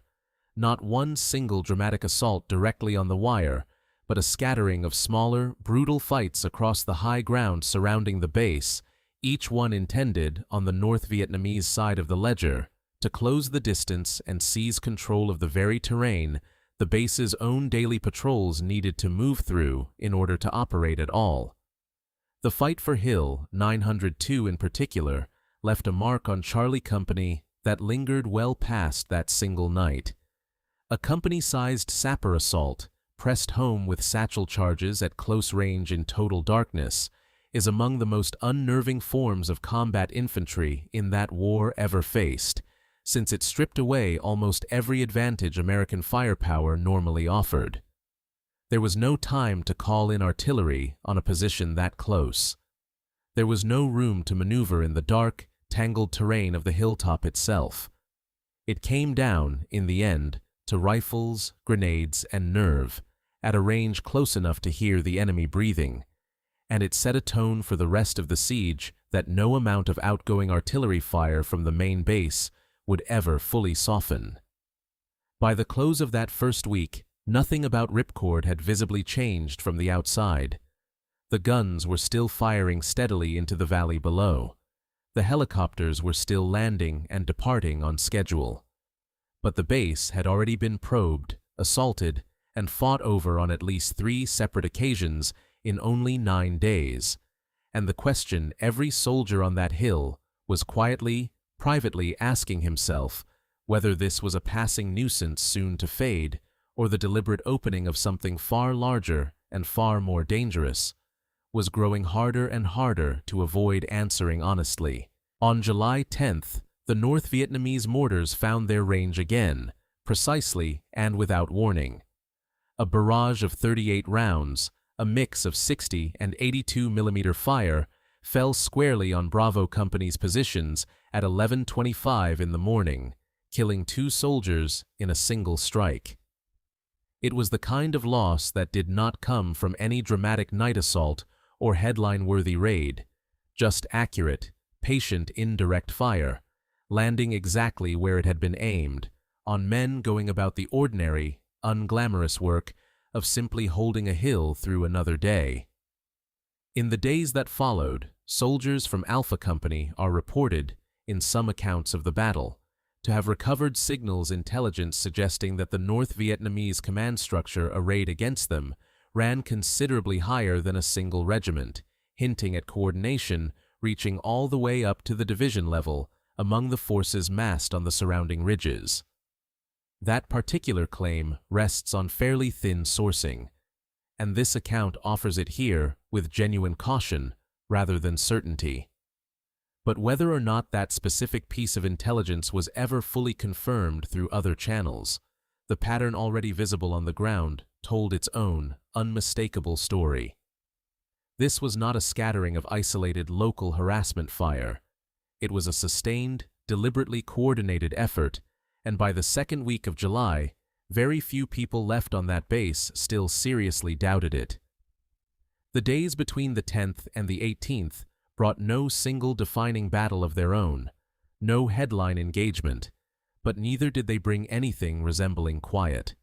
[SPEAKER 1] Not one single dramatic assault directly on the wire, but a scattering of smaller, brutal fights across the high ground surrounding the base, each one intended, on the North Vietnamese side of the ledger, to close the distance and seize control of the very terrain the base's own daily patrols needed to move through in order to operate at all. The fight for Hill 902 in particular left a mark on Charlie Company that lingered well past that single night. A company-sized sapper assault, pressed home with satchel charges at close range in total darkness, is among the most unnerving forms of combat infantry in that war ever faced, since it stripped away almost every advantage American firepower normally offered. There was no time to call in artillery on a position that close. There was no room to maneuver in the dark, tangled terrain of the hilltop itself. It came down, in the end, to rifles, grenades, and nerve, at a range close enough to hear the enemy breathing, and it set a tone for the rest of the siege that no amount of outgoing artillery fire from the main base would ever fully soften. By the close of that first week, nothing about Ripcord had visibly changed from the outside. The guns were still firing steadily into the valley below. The helicopters were still landing and departing on schedule. But the base had already been probed, assaulted, and fought over on at least 3 separate occasions in only 9 days, and the question every soldier on that hill was quietly, privately asking himself whether this was a passing nuisance soon to fade or the deliberate opening of something far larger and far more dangerous, was growing harder and harder to avoid answering honestly. On July 10th, the North Vietnamese mortars found their range again, precisely and without warning. A barrage of 38 rounds, a mix of 60 and 82 mm fire, fell squarely on Bravo Company's positions at 11:25 in the morning, killing 2 soldiers in a single strike. It was the kind of loss that did not come from any dramatic night assault or headline-worthy raid, just accurate, patient indirect fire, landing exactly where it had been aimed, on men going about the ordinary, unglamorous work of simply holding a hill through another day. In the days that followed, soldiers from Alpha Company are reported, in some accounts of the battle, to have recovered signals intelligence suggesting that the North Vietnamese command structure arrayed against them ran considerably higher than a single regiment, hinting at coordination reaching all the way up to the division level among the forces massed on the surrounding ridges. That particular claim rests on fairly thin sourcing, and this account offers it here with genuine caution rather than certainty. But whether or not that specific piece of intelligence was ever fully confirmed through other channels, the pattern already visible on the ground told its own, unmistakable story. This was not a scattering of isolated local harassment fire. It was a sustained, deliberately coordinated effort, and by the second week of July, very few people left on that base still seriously doubted it. The days between the 10th and the 18th brought no single defining battle of their own, no headline engagement, but neither did they bring anything resembling quiet.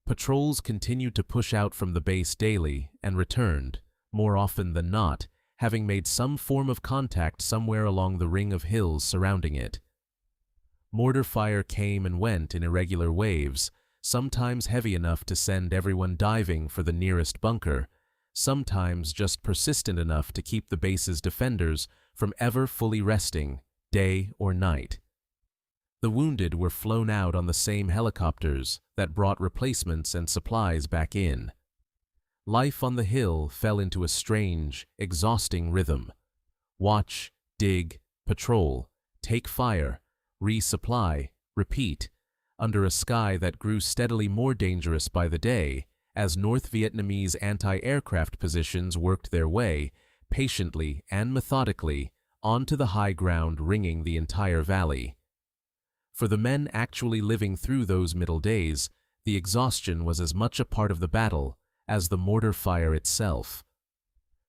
[SPEAKER 1] Patrols continued to push out from the base daily and returned, more often than not, having made some form of contact somewhere along the ring of hills surrounding it. Mortar fire came and went in irregular waves, sometimes heavy enough to send everyone diving for the nearest bunker, sometimes just persistent enough to keep the base's defenders from ever fully resting, day or night. The wounded were flown out on the same helicopters that brought replacements and supplies back in. Life on the hill fell into a strange, exhausting rhythm. watch, dig, patrol, take fire, resupply, repeat, under a sky that grew steadily more dangerous by the day as North Vietnamese anti-aircraft positions worked their way, patiently and methodically, onto the high ground ringing the entire valley. For the men actually living through those middle days, the exhaustion was as much a part of the battle as the mortar fire itself.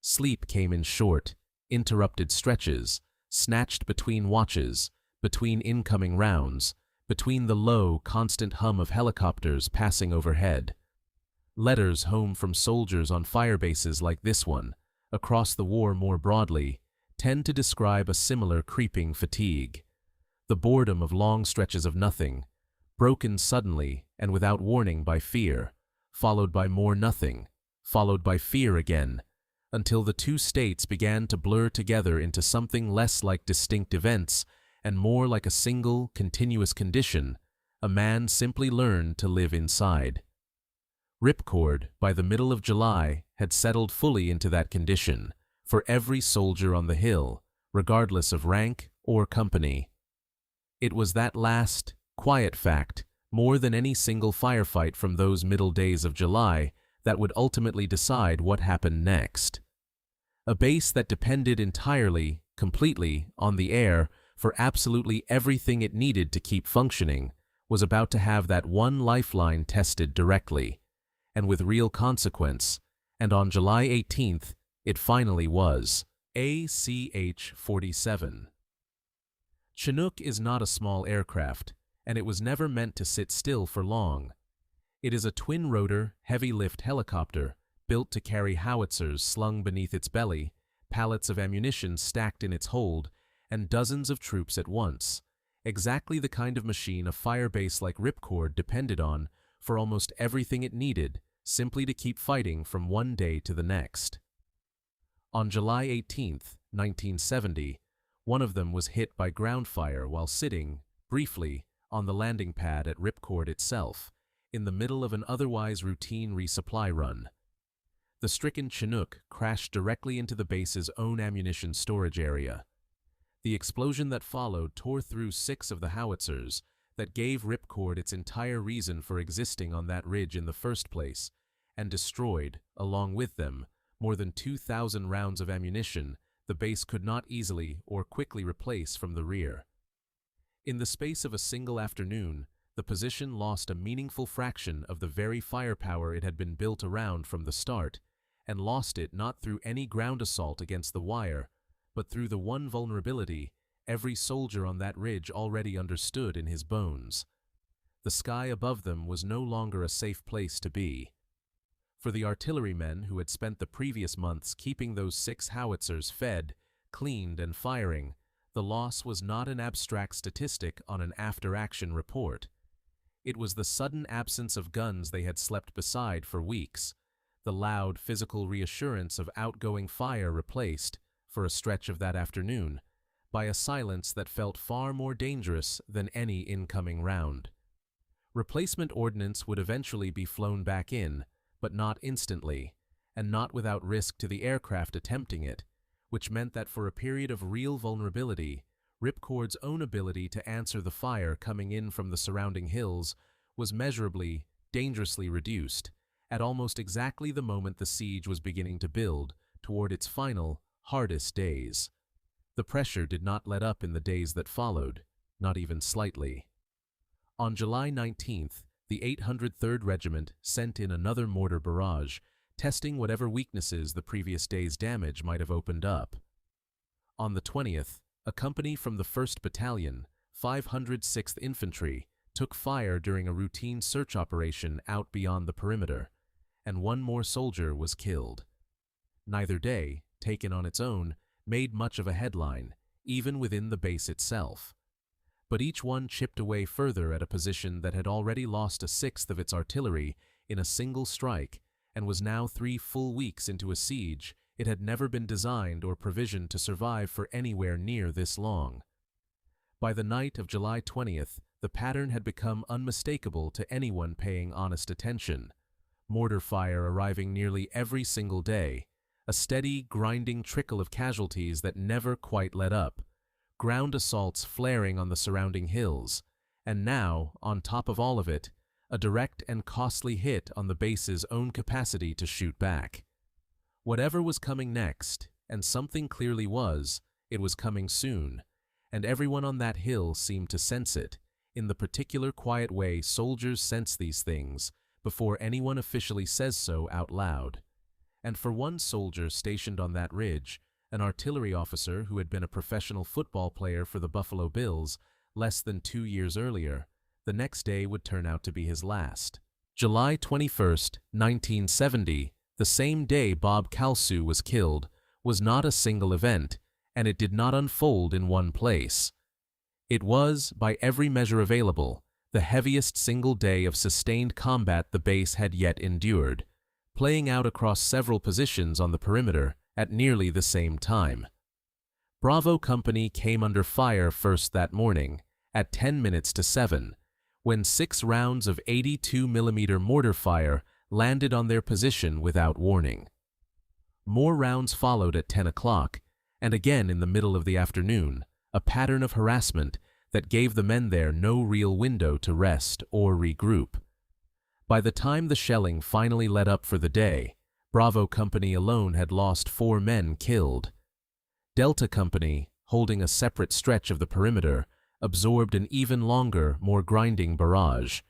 [SPEAKER 1] Sleep came in short, interrupted stretches, snatched between watches, between incoming rounds, between the low, constant hum of helicopters passing overhead. Letters home from soldiers on firebases like this one, across the war more broadly, tend to describe a similar creeping fatigue. The boredom of long stretches of nothing, broken suddenly and without warning by fear, followed by more nothing, followed by fear again, until the two states began to blur together into something less like distinct events and more like a single, continuous condition. A man simply learned to live inside. Ripcord, by the middle of July, had settled fully into that condition for every soldier on the hill, regardless of rank or company. It was that last, quiet fact, more than any single firefight from those middle days of July, that would ultimately decide what happened next. A base that depended entirely, completely, on the air for absolutely everything it needed to keep functioning was about to have that one lifeline tested directly, and with real consequence, and on July 18th, it finally was. ACH-47. Chinook is not a small aircraft, and it was never meant to sit still for long. It is a twin-rotor, heavy-lift helicopter built to carry howitzers slung beneath its belly, pallets of ammunition stacked in its hold, and dozens of troops at once, exactly the kind of machine a firebase like Ripcord depended on for almost everything it needed, simply to keep fighting from one day to the next. On July 18, 1970, one of them was hit by ground fire while sitting, briefly, on the landing pad at Ripcord itself, in the middle of an otherwise routine resupply run. The stricken Chinook crashed directly into the base's own ammunition storage area. The explosion that followed tore through 6 of the howitzers that gave Ripcord its entire reason for existing on that ridge in the first place, and destroyed, along with them, more than 2,000 rounds of ammunition the base could not easily or quickly replace from the rear. In the space of a single afternoon, the position lost a meaningful fraction of the very firepower it had been built around from the start, and lost it not through any ground assault against the wire, but through the one vulnerability every soldier on that ridge already understood in his bones. The sky above them was no longer a safe place to be. For the artillerymen who had spent the previous months keeping those 6 howitzers fed, cleaned, and firing, the loss was not an abstract statistic on an after-action report. It was the sudden absence of guns they had slept beside for weeks, the loud physical reassurance of outgoing fire replaced, for a stretch of that afternoon, by a silence that felt far more dangerous than any incoming round. Replacement ordnance would eventually be flown back in, but not instantly, and not without risk to the aircraft attempting it, which meant that for a period of real vulnerability, Ripcord's own ability to answer the fire coming in from the surrounding hills was measurably, dangerously reduced, at almost exactly the moment the siege was beginning to build toward its final, hardest days. The pressure did not let up in the days that followed, not even slightly. On July 19th, the 803rd Regiment sent in another mortar barrage, testing whatever weaknesses the previous day's damage might have opened up. On the 20th, a company from the 1st Battalion, 506th Infantry, took fire during a routine search operation out beyond the perimeter, and one more soldier was killed. Neither day, taken on its own, made much of a headline, even within the base itself. But each one chipped away further at a position that had already lost a 1/6 of its artillery in a single strike and was now 3 full weeks into a siege it had never been designed or provisioned to survive for anywhere near this long. By the night of July 20th, the pattern had become unmistakable to anyone paying honest attention. Mortar fire arriving nearly every single day, a steady, grinding trickle of casualties that never quite let up, ground assaults flaring on the surrounding hills, and now, on top of all of it, a direct and costly hit on the base's own capacity to shoot back. Whatever was coming next, and something clearly was, it was coming soon, and everyone on that hill seemed to sense it, in the particular quiet way soldiers sense these things before anyone officially says so out loud. And for one soldier stationed on that ridge, an artillery officer who had been a professional football player for the Buffalo Bills less than 2 years earlier, the next day would turn out to be his last. July 21st, 1970, the same day Bob Kalsu was killed, was not a single event, and it did not unfold in one place. It was, by every measure available, the heaviest single day of sustained combat the base had yet endured, playing out across several positions on the perimeter at nearly the same time. Bravo Company came under fire first that morning, at 10 minutes to 7, when 6 rounds of 82mm mortar fire landed on their position without warning. More rounds followed at 10 o'clock, and again in the middle of the afternoon, a pattern of harassment that gave the men there no real window to rest or regroup. By the time the shelling finally let up for the day, Bravo Company alone had lost 4 men killed. Delta Company, holding a separate stretch of the perimeter, absorbed an even longer, more grinding barrage.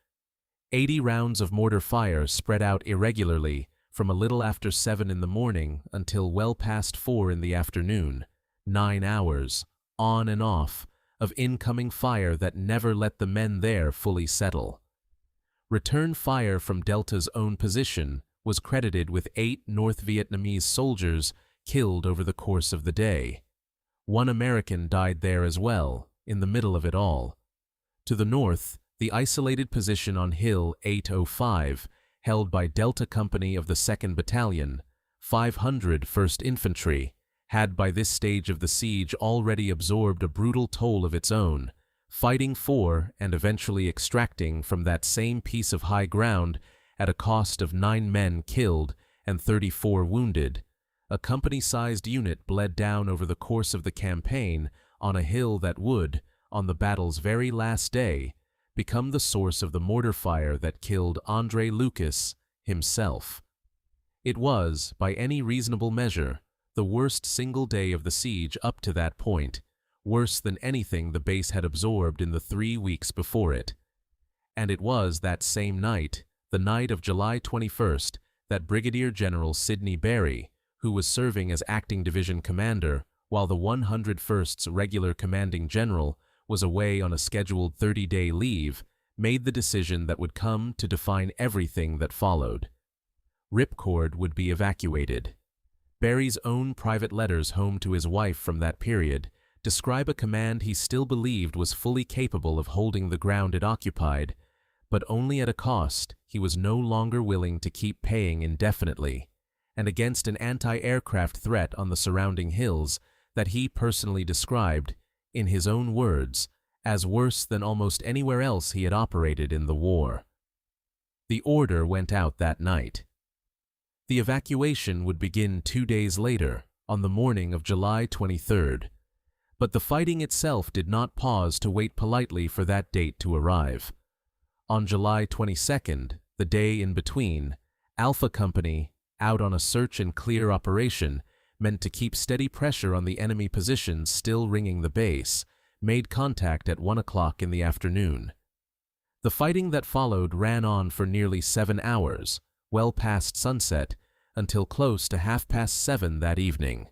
[SPEAKER 1] 80 rounds of mortar fire spread out irregularly from a little after 7 in the morning until well past 4 in the afternoon, 9 hours, on and off, of incoming fire that never let the men there fully settle. Return fire from Delta's own position was credited with 8 North Vietnamese soldiers killed over the course of the day. 1 American died there as well, in the middle of it all. To the north, the isolated position on Hill 805, held by Delta Company of the 2nd Battalion, 500 1st Infantry, had by this stage of the siege already absorbed a brutal toll of its own, fighting for and eventually extracting from that same piece of high ground at a cost of 9 men killed and 34 wounded. A company-sized unit bled down over the course of the campaign on a hill that would, on the battle's very last day, become the source of the mortar fire that killed Andre Lucas himself. It was, by any reasonable measure, the worst single day of the siege up to that point, worse than anything the base had absorbed in the 3 weeks before it. And it was that same night, the night of July 21st, that Brigadier General Sidney Berry, who was serving as acting division commander while the 101st's regular commanding general was away on a scheduled 30-day leave, made the decision that would come to define everything that followed. Ripcord would be evacuated. Berry's own private letters home to his wife from that period describe a command he still believed was fully capable of holding the ground it occupied, but only at a cost he was no longer willing to keep paying indefinitely, and against an anti-aircraft threat on the surrounding hills that he personally described, in his own words, as worse than almost anywhere else he had operated in the war. The order went out that night. The evacuation would begin 2 days later, on the morning of July 23rd, but the fighting itself did not pause to wait politely for that date to arrive. On July 22nd, the day in between, Alpha Company, out on a search and clear operation meant to keep steady pressure on the enemy positions still ringing the base, made contact at 1 o'clock in the afternoon. The fighting that followed ran on for nearly 7 hours, well past sunset, until close to 7:30 that evening.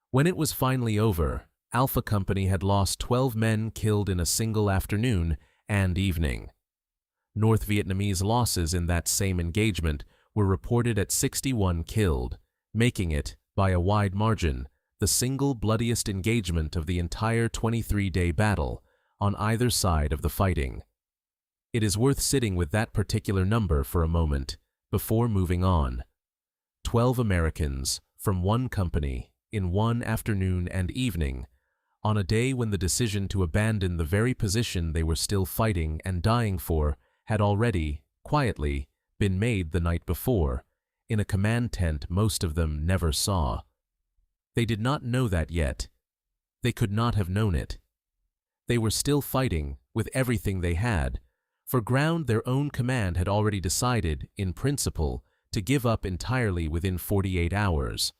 [SPEAKER 1] When it was finally over, Alpha Company had lost 12 men killed in a single afternoon and evening. North Vietnamese losses in that same engagement were reported at 61 killed, making it, by a wide margin, the single bloodiest engagement of the entire 23-day battle on either side of the fighting. It is worth sitting with that particular number for a moment before moving on. 12 Americans from one company in one afternoon and evening, on a day when the decision to abandon the very position they were still fighting and dying for had already, quietly, been made the night before, in a command tent most of them never saw. They did not know that yet. They could not have known it. They were still fighting with everything they had. For ground, their own command had already decided, in principle, to give up entirely within 48 hours.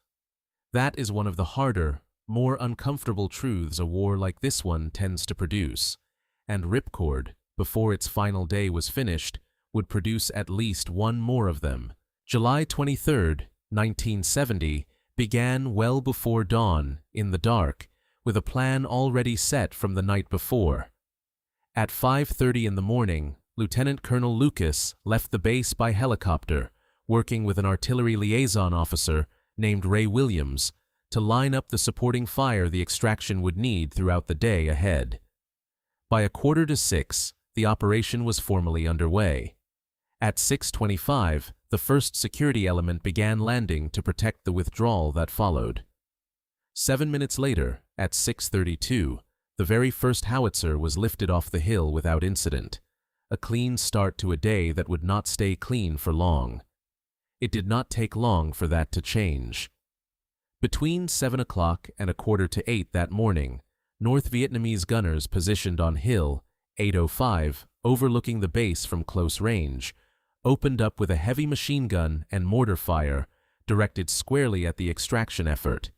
[SPEAKER 1] That is one of the harder, more uncomfortable truths a war like this one tends to produce, and Ripcord, before its final day was finished, would produce at least one more of them. July 23, 1970, began well before dawn, in the dark, with a plan already set from the night before. At 5:30 in the morning, Lieutenant Colonel Lucas left the base by helicopter, working with an artillery liaison officer named Ray Williams, to line up the supporting fire the extraction would need throughout the day ahead. By 5:45, the operation was formally underway. At 6:25, the first security element began landing to protect the withdrawal that followed. 7 minutes later, at 6:32, the very first howitzer was lifted off the hill without incident, a clean start to a day that would not stay clean for long. It did not take long for that to change. Between 7 o'clock and 7:45 that morning, North Vietnamese gunners positioned on Hill 805, overlooking the base from close range, opened up with a heavy machine gun and mortar fire directed squarely at the extraction effort.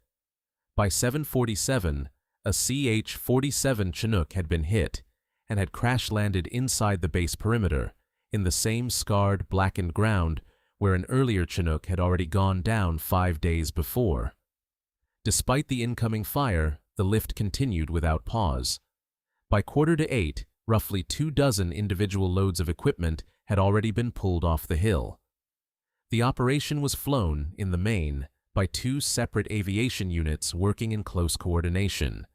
[SPEAKER 1] By 7:47, a CH-47 Chinook had been hit and had crash-landed inside the base perimeter, in the same scarred, blackened ground where an earlier Chinook had already gone down 5 days before. Despite the incoming fire, the lift continued without pause. By 7:45, roughly 24 individual loads of equipment had already been pulled off the hill. The operation was flown, in the main, by 2 separate aviation units working in close coordination.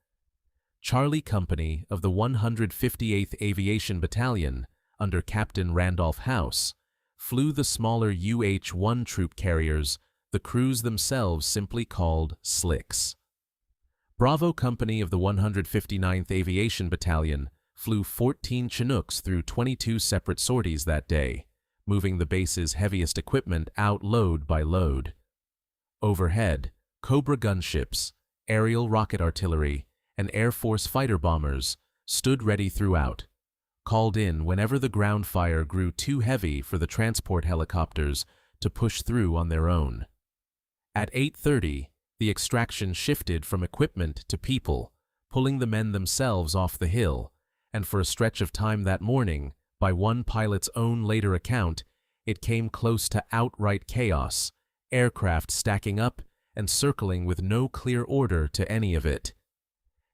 [SPEAKER 1] Charlie Company of the 158th Aviation Battalion, under Captain Randolph House, flew the smaller UH-1 troop carriers, the crews themselves simply called Slicks. Bravo Company of the 159th Aviation Battalion flew 14 Chinooks through 22 separate sorties that day, moving the base's heaviest equipment out load by load. Overhead, Cobra gunships, aerial rocket artillery, and Air Force fighter bombers stood ready throughout, called in whenever the ground fire grew too heavy for the transport helicopters to push through on their own. At 8:30, the extraction shifted from equipment to people, pulling the men themselves off the hill, and for a stretch of time that morning, by one pilot's own later account, it came close to outright chaos, aircraft stacking up and circling with no clear order to any of it.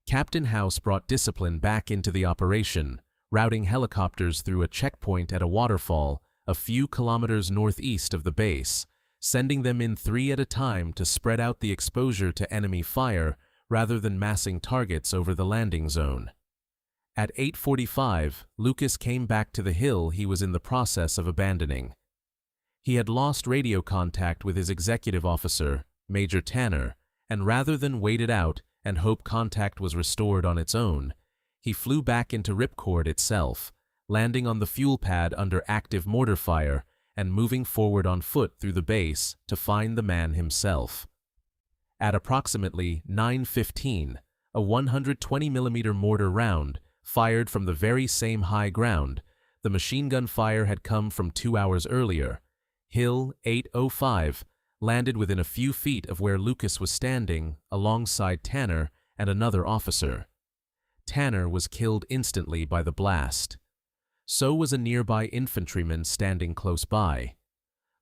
[SPEAKER 1] Captain House brought discipline back into the operation, routing helicopters through a checkpoint at a waterfall a few kilometers northeast of the base, sending them in 3 at a time to spread out the exposure to enemy fire rather than massing targets over the landing zone. At 8:45, Lucas came back to the hill he was in the process of abandoning. He had lost radio contact with his executive officer, Major Tanner, and rather than wait it out and hope contact was restored on its own, he flew back into Ripcord itself, landing on the fuel pad under active mortar fire and moving forward on foot through the base to find the man himself. At approximately 9:15, a 120mm mortar round fired from the very same high ground the machine gun fire had come from 2 hours earlier. Hill 805 landed within a few feet of where Lucas was standing alongside Tanner and another officer. Tanner was killed instantly by the blast. So was a nearby infantryman standing close by.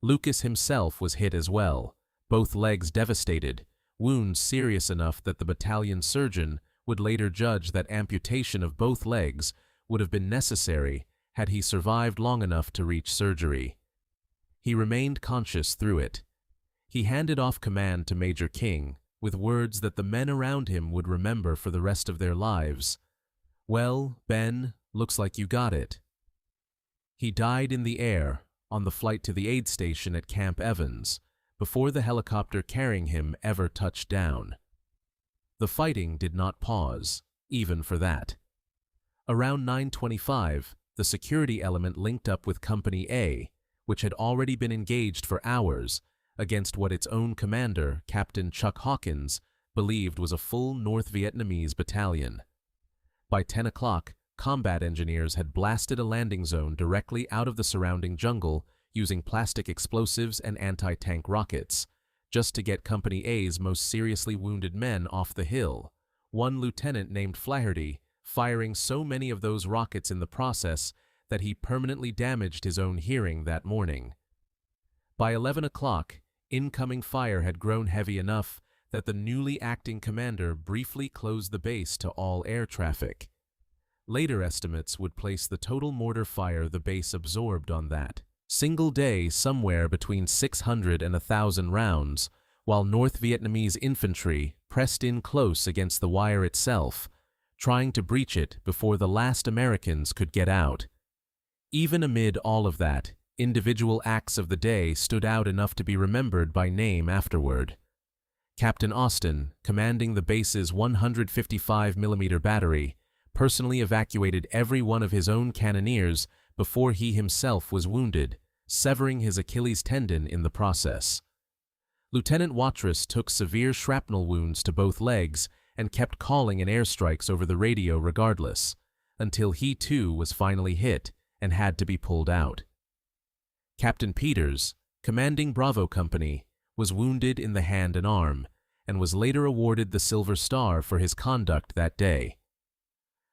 [SPEAKER 1] Lucas himself was hit as well, both legs devastated, wounds serious enough that the battalion surgeon would later judge that amputation of both legs would have been necessary had he survived long enough to reach surgery. He remained conscious through it. He handed off command to Major King with words that the men around him would remember for the rest of their lives. "Well, Ben, looks like you got it." He died in the air on the flight to the aid station at Camp Evans, before the helicopter carrying him ever touched down. The fighting did not pause, even for that. Around 9:25, the security element linked up with Company A, which had already been engaged for hours, against what its own commander, Captain Chuck Hawkins, believed was a full North Vietnamese battalion. By 10 o'clock, combat engineers had blasted a landing zone directly out of the surrounding jungle using plastic explosives and anti-tank rockets, just to get Company A's most seriously wounded men off the hill, one lieutenant named Flaherty firing so many of those rockets in the process that he permanently damaged his own hearing that morning. By 11 o'clock, incoming fire had grown heavy enough that the newly acting commander briefly closed the base to all air traffic. Later estimates would place the total mortar fire the base absorbed on that single day somewhere between 600 and 1,000 rounds, while North Vietnamese infantry pressed in close against the wire itself, trying to breach it before the last Americans could get out. Even amid all of that, individual acts of the day stood out enough to be remembered by name afterward. Captain Austin, commanding the base's 155mm battery, personally evacuated every one of his own cannoneers before he himself was wounded, severing his Achilles tendon in the process. Lieutenant Watrous took severe shrapnel wounds to both legs and kept calling in airstrikes over the radio regardless, until he too was finally hit and had to be pulled out. Captain Peters, commanding Bravo Company, was wounded in the hand and arm, and was later awarded the Silver Star for his conduct that day.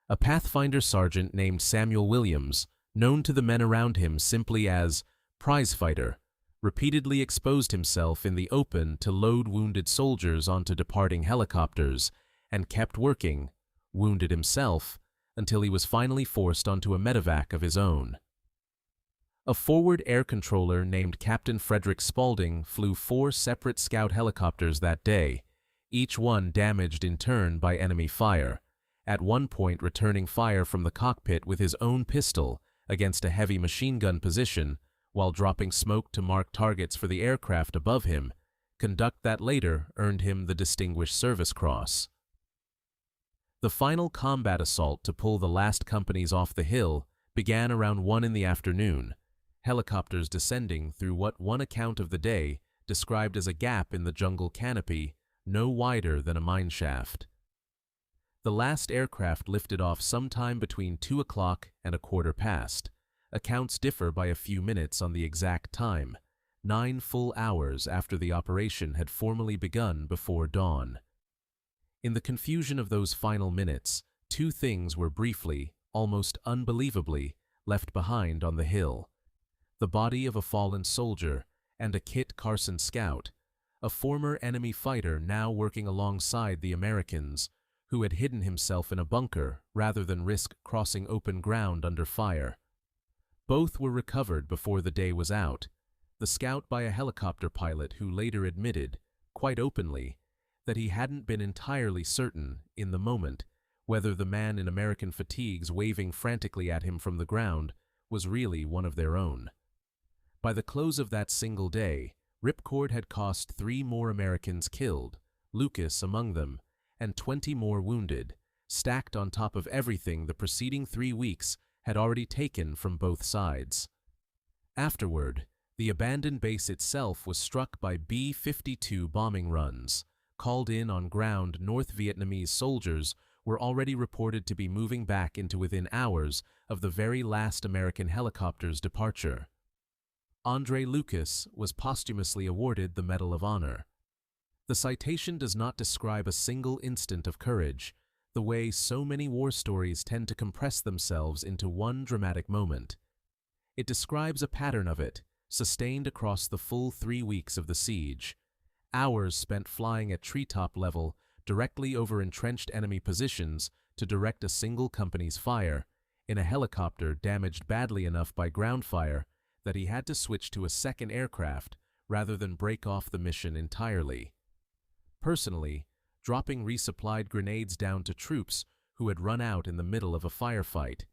[SPEAKER 1] A Pathfinder sergeant named Samuel Williams, known to the men around him simply as Prize Fighter, repeatedly exposed himself in the open to load wounded soldiers onto departing helicopters and kept working, wounded himself, until he was finally forced onto a medevac of his own. A forward air controller named Captain Frederick Spaulding flew 4 separate scout helicopters that day, each one damaged in turn by enemy fire, at one point returning fire from the cockpit with his own pistol against a heavy machine gun position while dropping smoke to mark targets for the aircraft above him, conduct that later earned him the Distinguished Service Cross. The final combat assault to pull the last companies off the hill began around 1 in the afternoon, helicopters descending through what one account of the day described as a gap in the jungle canopy no wider than a mine shaft. The last aircraft lifted off sometime between 2 o'clock and 1/4 past. Accounts differ by a few minutes on the exact time, 9 full hours after the operation had formally begun before dawn. In the confusion of those final minutes, 2 things were briefly, almost unbelievably, left behind on the hill: the body of a fallen soldier and a Kit Carson scout, a former enemy fighter now working alongside the Americans, who had hidden himself in a bunker rather than risk crossing open ground under fire. Both were recovered before the day was out, the scout by a helicopter pilot who later admitted, quite openly, that he hadn't been entirely certain, in the moment, whether the man in American fatigues waving frantically at him from the ground was really one of their own. By the close of that single day, Ripcord had cost 3 more Americans killed, Lucas among them, and 20 more wounded, stacked on top of everything the preceding 3 weeks had already taken from both sides. Afterward, the abandoned base itself was struck by B-52 bombing runs. Called in on ground North Vietnamese soldiers were already reported to be moving back into within hours of the very last American helicopter's departure. Andre Lucas was posthumously awarded the Medal of Honor. The citation does not describe a single instant of courage, the way so many war stories tend to compress themselves into one dramatic moment. It describes a pattern of it, sustained across the full 3 weeks of the siege. Hours spent flying at treetop level directly over entrenched enemy positions to direct a single company's fire, in a helicopter damaged badly enough by ground fire that he had to switch to a second aircraft rather than break off the mission entirely. Personally, dropping resupplied grenades down to troops who had run out in the middle of a firefight.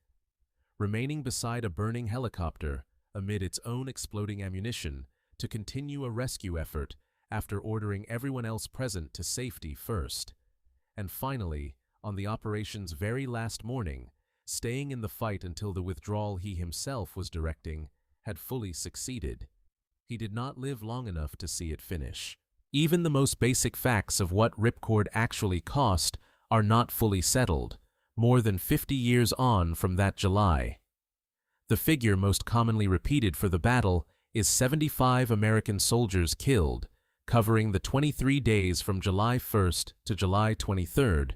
[SPEAKER 1] Remaining beside a burning helicopter, amid its own exploding ammunition, to continue a rescue effort after ordering everyone else present to safety first. And finally, on the operation's very last morning, staying in the fight until the withdrawal he himself was directing had fully succeeded. he did not live long enough to see it finish. Even the most basic facts of what Ripcord actually cost are not fully settled, more than 50 years on from that July. The figure most commonly repeated for the battle is 75 American soldiers killed, covering the 23 days from July 1st to July 23rd,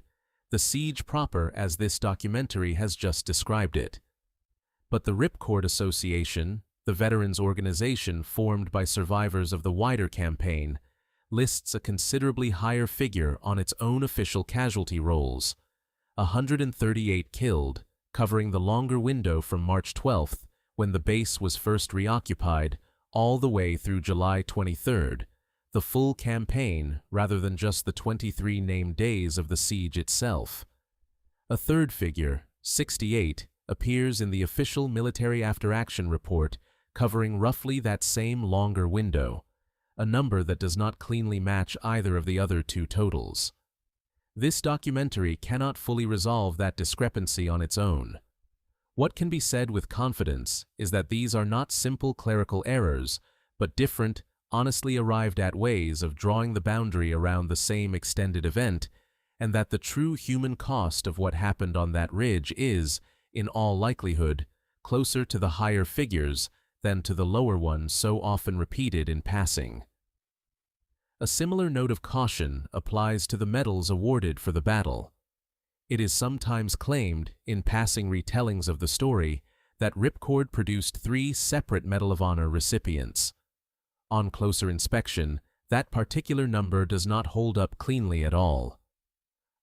[SPEAKER 1] the siege proper as this documentary has just described it. But the Ripcord Association, the veterans organization formed by survivors of the wider campaign, lists a considerably higher figure on its own official casualty rolls: 138 killed, covering the longer window from March 12th, when the base was first reoccupied, all the way through July 23rd, the full campaign rather than just the 23 named days of the siege itself. A third figure, 68, appears in the official military after-action report covering roughly that same longer window, a number that does not cleanly match either of the other two totals. This documentary cannot fully resolve that discrepancy on its own. What can be said with confidence is that these are not simple clerical errors, but different, honestly arrived-at ways of drawing the boundary around the same extended event, and that the true human cost of what happened on that ridge is, in all likelihood, closer to the higher figures than to the lower ones so often repeated in passing. A similar note of caution applies to the medals awarded for the battle. It is sometimes claimed, in passing retellings of the story, that Ripcord produced 3 separate Medal of Honor recipients. On closer inspection, that particular number does not hold up cleanly at all.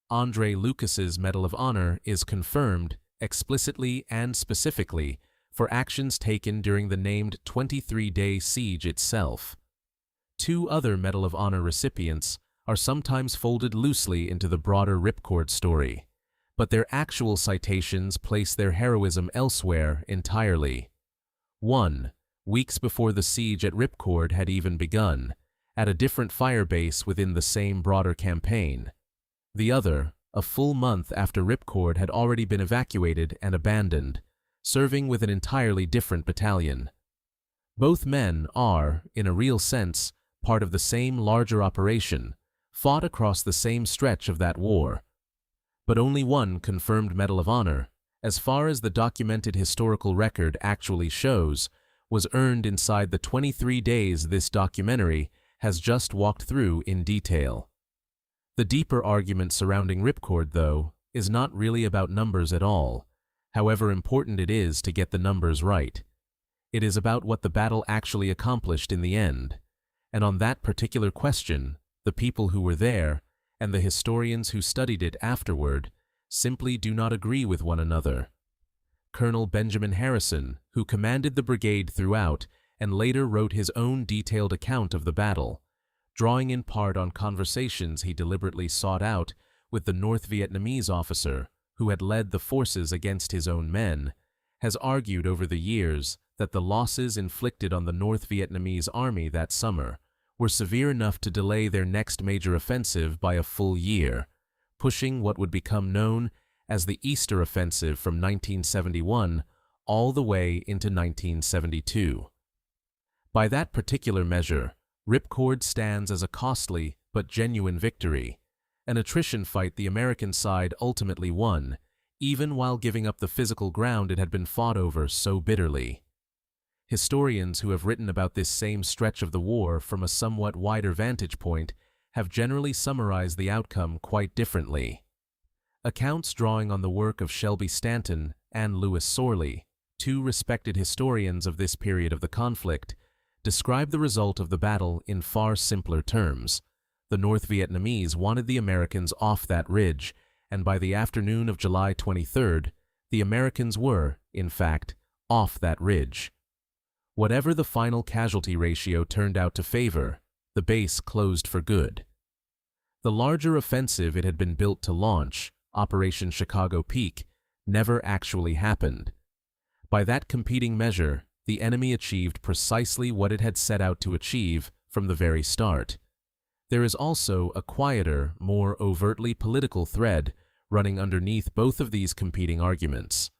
[SPEAKER 1] Andre Lucas's Medal of Honor is confirmed, explicitly and specifically, for actions taken during the named 23-day siege itself. 2 other Medal of Honor recipients are sometimes folded loosely into the broader Ripcord story, but their actual citations place their heroism elsewhere entirely. 1, weeks before the siege at Ripcord had even begun, at a different firebase within the same broader campaign. The other, a full month after Ripcord had already been evacuated and abandoned, serving with an entirely different battalion. Both men are, in a real sense, part of the same larger operation, fought across the same stretch of that war. But only one confirmed Medal of Honor, as far as the documented historical record actually shows, was earned inside the 23 days this documentary has just walked through in detail. The deeper argument surrounding Ripcord, though, is not really about numbers at all, however important it is to get the numbers right. It is about what the battle actually accomplished in the end, and on that particular question, the people who were there, and the historians who studied it afterward, simply do not agree with one another. Colonel Benjamin Harrison, who commanded the brigade throughout and later wrote his own detailed account of the battle, drawing in part on conversations he deliberately sought out with the North Vietnamese officer who had led the forces against his own men, has argued over the years that the losses inflicted on the North Vietnamese army that summer were severe enough to delay their next major offensive by a full year, pushing what would become known as the Easter Offensive from 1971 all the way into 1972. By that particular measure, Ripcord stands as a costly but genuine victory, an attrition fight the American side ultimately won, even while giving up the physical ground it had been fought over so bitterly. Historians who have written about this same stretch of the war from a somewhat wider vantage point have generally summarized the outcome quite differently. Accounts drawing on the work of Shelby Stanton and Lewis Sorley, 2 respected historians of this period of the conflict, describe the result of the battle in far simpler terms. The North Vietnamese wanted the Americans off that ridge, and by the afternoon of July 23rd, the Americans were, in fact, off that ridge. Whatever the final casualty ratio turned out to favor, the base closed for good. The larger offensive it had been built to launch, Operation Chicago Peak, never actually happened. By that competing measure, the enemy achieved precisely what it had set out to achieve from the very start. There is also a quieter, more overtly political thread running underneath both of these competing arguments.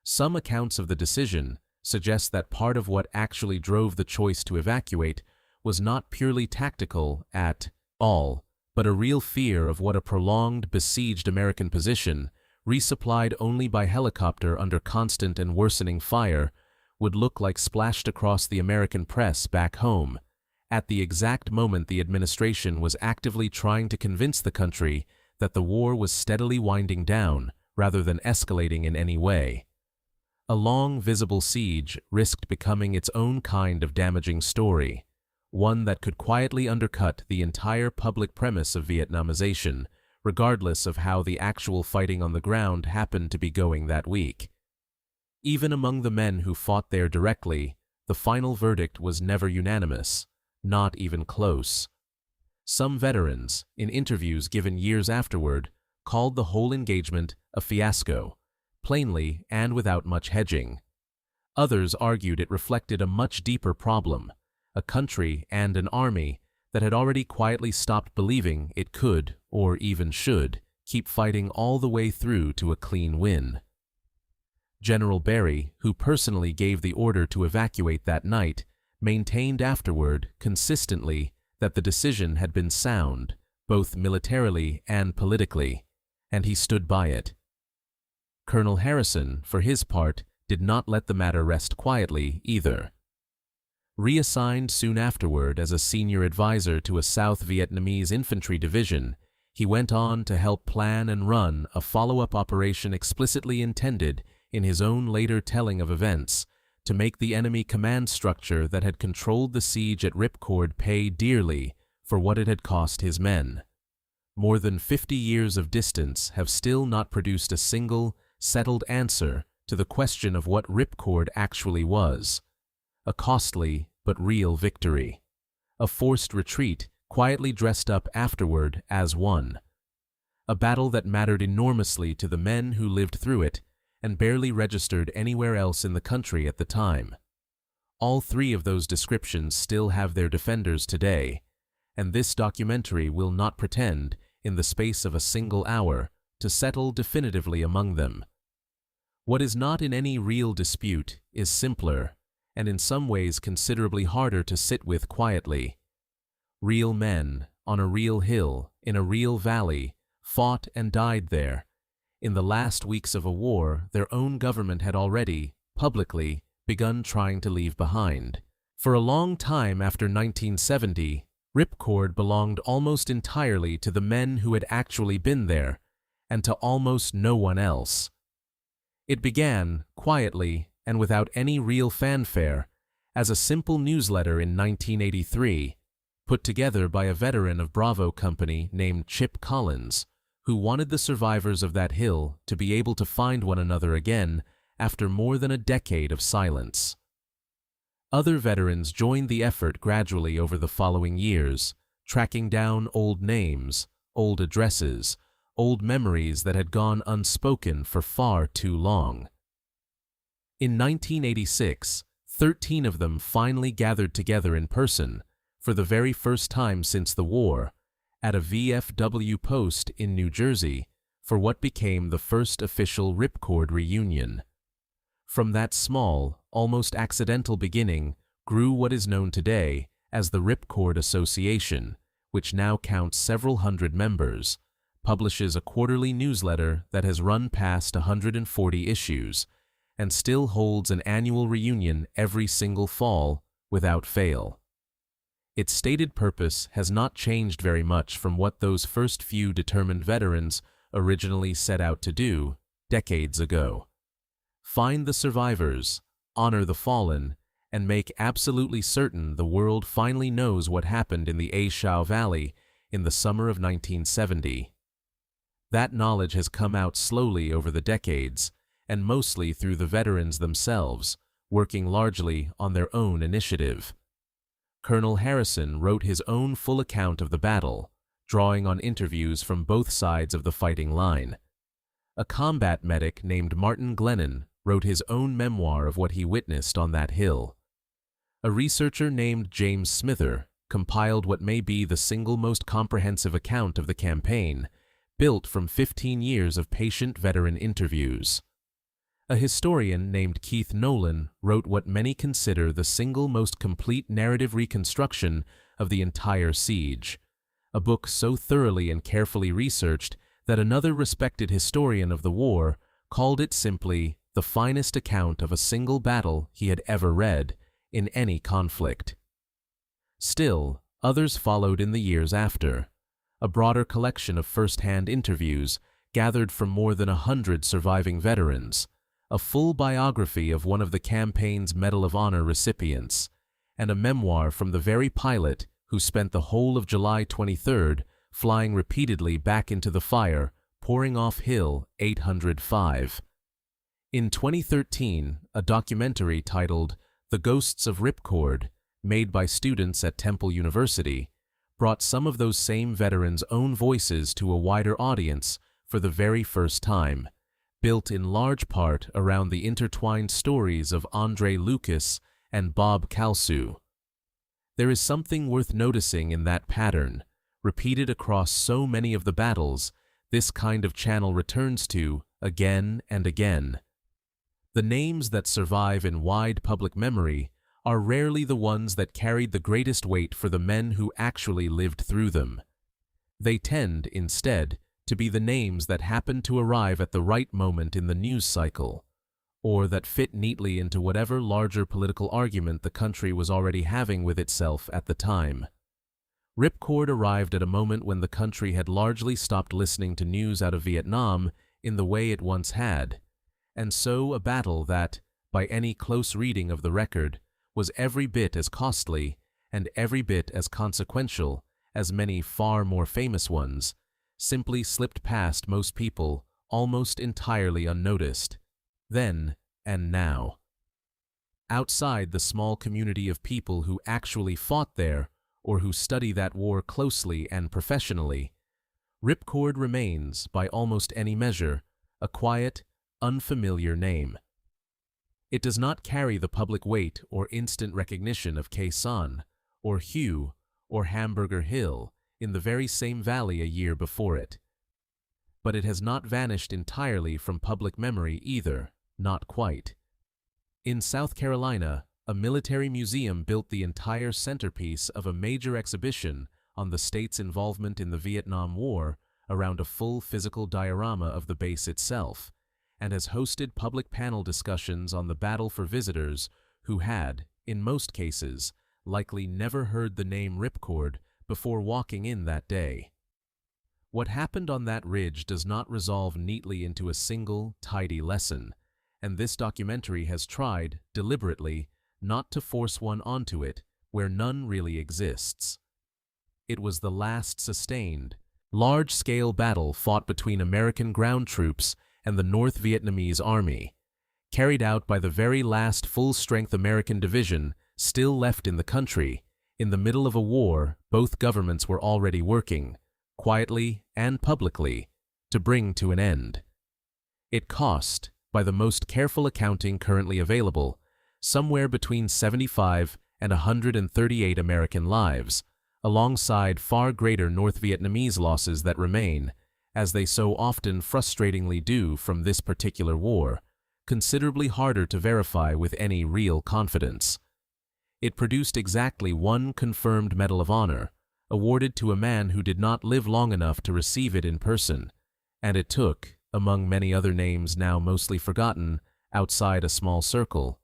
[SPEAKER 1] Some accounts of the decision, suggests that part of what actually drove the choice to evacuate was not purely tactical at all, but a real fear of what a prolonged, besieged American position, resupplied only by helicopter under constant and worsening fire, would look like splashed across the American press back home, at the exact moment the administration was actively trying to convince the country that the war was steadily winding down rather than escalating in any way. A long, visible siege risked becoming its own kind of damaging story, one that could quietly undercut the entire public premise of Vietnamization, regardless of how the actual fighting on the ground happened to be going that week. Even among the men who fought there directly, the final verdict was never unanimous, not even close. Some veterans, in interviews given years afterward, called the whole engagement a fiasco, plainly and without much hedging. Others argued it reflected a much deeper problem, a country and an army that had already quietly stopped believing it could, or even should, keep fighting all the way through to a clean win. General Barry, who personally gave the order to evacuate that night, maintained afterward, consistently, that the decision had been sound, both militarily and politically, and he stood by it. Colonel Harrison, for his part, did not let the matter rest quietly either. Reassigned soon afterward as a senior advisor to a South Vietnamese infantry division, he went on to help plan and run a follow-up operation explicitly intended, in his own later telling of events, to make the enemy command structure that had controlled the siege at Ripcord pay dearly for what it had cost his men. More than 50 years of distance have still not produced a single, settled answer to the question of what Ripcord actually was. A costly but real victory. A forced retreat quietly dressed up afterward as one. A battle that mattered enormously to the men who lived through it and barely registered anywhere else in the country at the time. All three of those descriptions still have their defenders today, and this documentary will not pretend, in the space of a single hour, to settle definitively among them. What is not in any real dispute is simpler, and in some ways considerably harder to sit with quietly. Real men, on a real hill, in a real valley, fought and died there. In the last weeks of a war their own government had already, publicly, begun trying to leave behind. For a long time after 1970, Ripcord belonged almost entirely to the men who had actually been there, and to almost no one else. It began, quietly and without any real fanfare, as a simple newsletter in 1983, put together by a veteran of Bravo Company named Chip Collins, who wanted the survivors of that hill to be able to find one another again after more than a decade of silence. Other veterans joined the effort gradually over the following years, tracking down old names, old addresses, old memories that had gone unspoken for far too long. In 1986, 13 of them finally gathered together in person, for the very first time since the war, at a VFW post in New Jersey for what became the first official Ripcord reunion. From that small, almost accidental beginning grew what is known today as the Ripcord Association, which now counts several hundred members, publishes a quarterly newsletter that has run past 140 issues, and still holds an annual reunion every single fall without fail. Its stated purpose has not changed very much from what those first few determined veterans originally set out to do decades ago. Find the survivors, honor the fallen, and make absolutely certain the world finally knows what happened in the A Shau Valley in the summer of 1970. That knowledge has come out slowly over the decades, and mostly through the veterans themselves, working largely on their own initiative. Colonel Harrison wrote his own full account of the battle, drawing on interviews from both sides of the fighting line. A combat medic named Martin Glennon wrote his own memoir of what he witnessed on that hill. A researcher named James Smither compiled what may be the single most comprehensive account of the campaign, built from 15 years of patient veteran interviews. A historian named Keith Nolan wrote what many consider the single most complete narrative reconstruction of the entire siege, a book so thoroughly and carefully researched that another respected historian of the war called it simply the finest account of a single battle he had ever read in any conflict. Still, others followed in the years after, a broader collection of first-hand interviews gathered from more than 100 surviving veterans, a full biography of one of the campaign's Medal of Honor recipients, and a memoir from the very pilot who spent the whole of July 23rd flying repeatedly back into the fire, pouring off Hill 805. In 2013, a documentary titled The Ghosts of Ripcord, made by students at Temple University, brought some of those same veterans' own voices to a wider audience for the very first time, built in large part around the intertwined stories of Andre Lucas and Bob Kalsu. There is something worth noticing in that pattern, repeated across so many of the battles this kind of channel returns to again and again. The names that survive in wide public memory are rarely the ones that carried the greatest weight for the men who actually lived through them. They tend, instead, to be the names that happen to arrive at the right moment in the news cycle, or that fit neatly into whatever larger political argument the country was already having with itself at the time. Ripcord arrived at a moment when the country had largely stopped listening to news out of Vietnam in the way it once had, and so a battle that, by any close reading of the record, was every bit as costly and every bit as consequential as many far more famous ones, simply slipped past most people almost entirely unnoticed, then and now. Outside the small community of people who actually fought there or who study that war closely and professionally, Ripcord remains, by almost any measure, a quiet, unfamiliar name. It does not carry the public weight or instant recognition of Khe Sanh, or Hue, or Hamburger Hill in the very same valley a year before it. But it has not vanished entirely from public memory either, not quite. In South Carolina, a military museum built the entire centerpiece of a major exhibition on the state's involvement in the Vietnam War around a full physical diorama of the base itself, and has hosted public panel discussions on the battle for visitors who had, in most cases, likely never heard the name Ripcord before walking in that day. What happened on that ridge does not resolve neatly into a single, tidy lesson, and this documentary has tried, deliberately, not to force one onto it where none really exists. It was the last sustained, large-scale battle fought between American ground troops and the North Vietnamese Army, carried out by the very last full-strength American division still left in the country, in the middle of a war both governments were already working, quietly and publicly, to bring to an end. It cost, by the most careful accounting currently available, somewhere between 75 and 138 American lives, alongside far greater North Vietnamese losses that remain, as they so often frustratingly do from this particular war, considerably harder to verify with any real confidence. It produced exactly one confirmed Medal of Honor, awarded to a man who did not live long enough to receive it in person, and it took, among many other names now mostly forgotten, outside a small circle,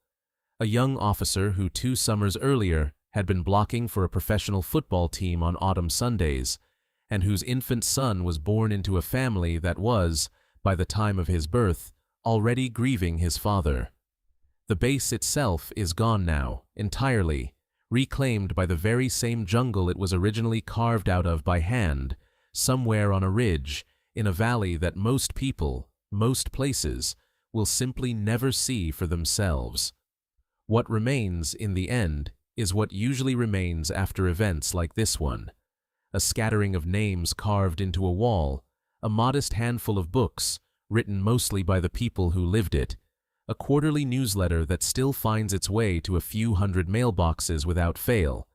[SPEAKER 1] a young officer who 2 summers earlier had been blocking for a professional football team on autumn Sundays, and whose infant son was born into a family that was, by the time of his birth, already grieving his father. The base itself is gone now, entirely, reclaimed by the very same jungle it was originally carved out of by hand, somewhere on a ridge, in a valley that most people, most places, will simply never see for themselves. What remains, in the end, is what usually remains after events like this one: a scattering of names carved into a wall, a modest handful of books, written mostly by the people who lived it, a quarterly newsletter that still finds its way to a few hundred mailboxes without fail,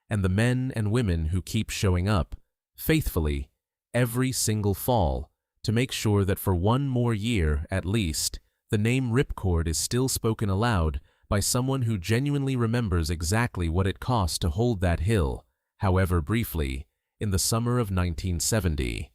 [SPEAKER 1] and the men and women who keep showing up, faithfully, every single fall, to make sure that for one more year, at least, The name Ripcord is still spoken aloud by someone who genuinely remembers exactly what it cost to hold that hill, however briefly, in the summer of 1970.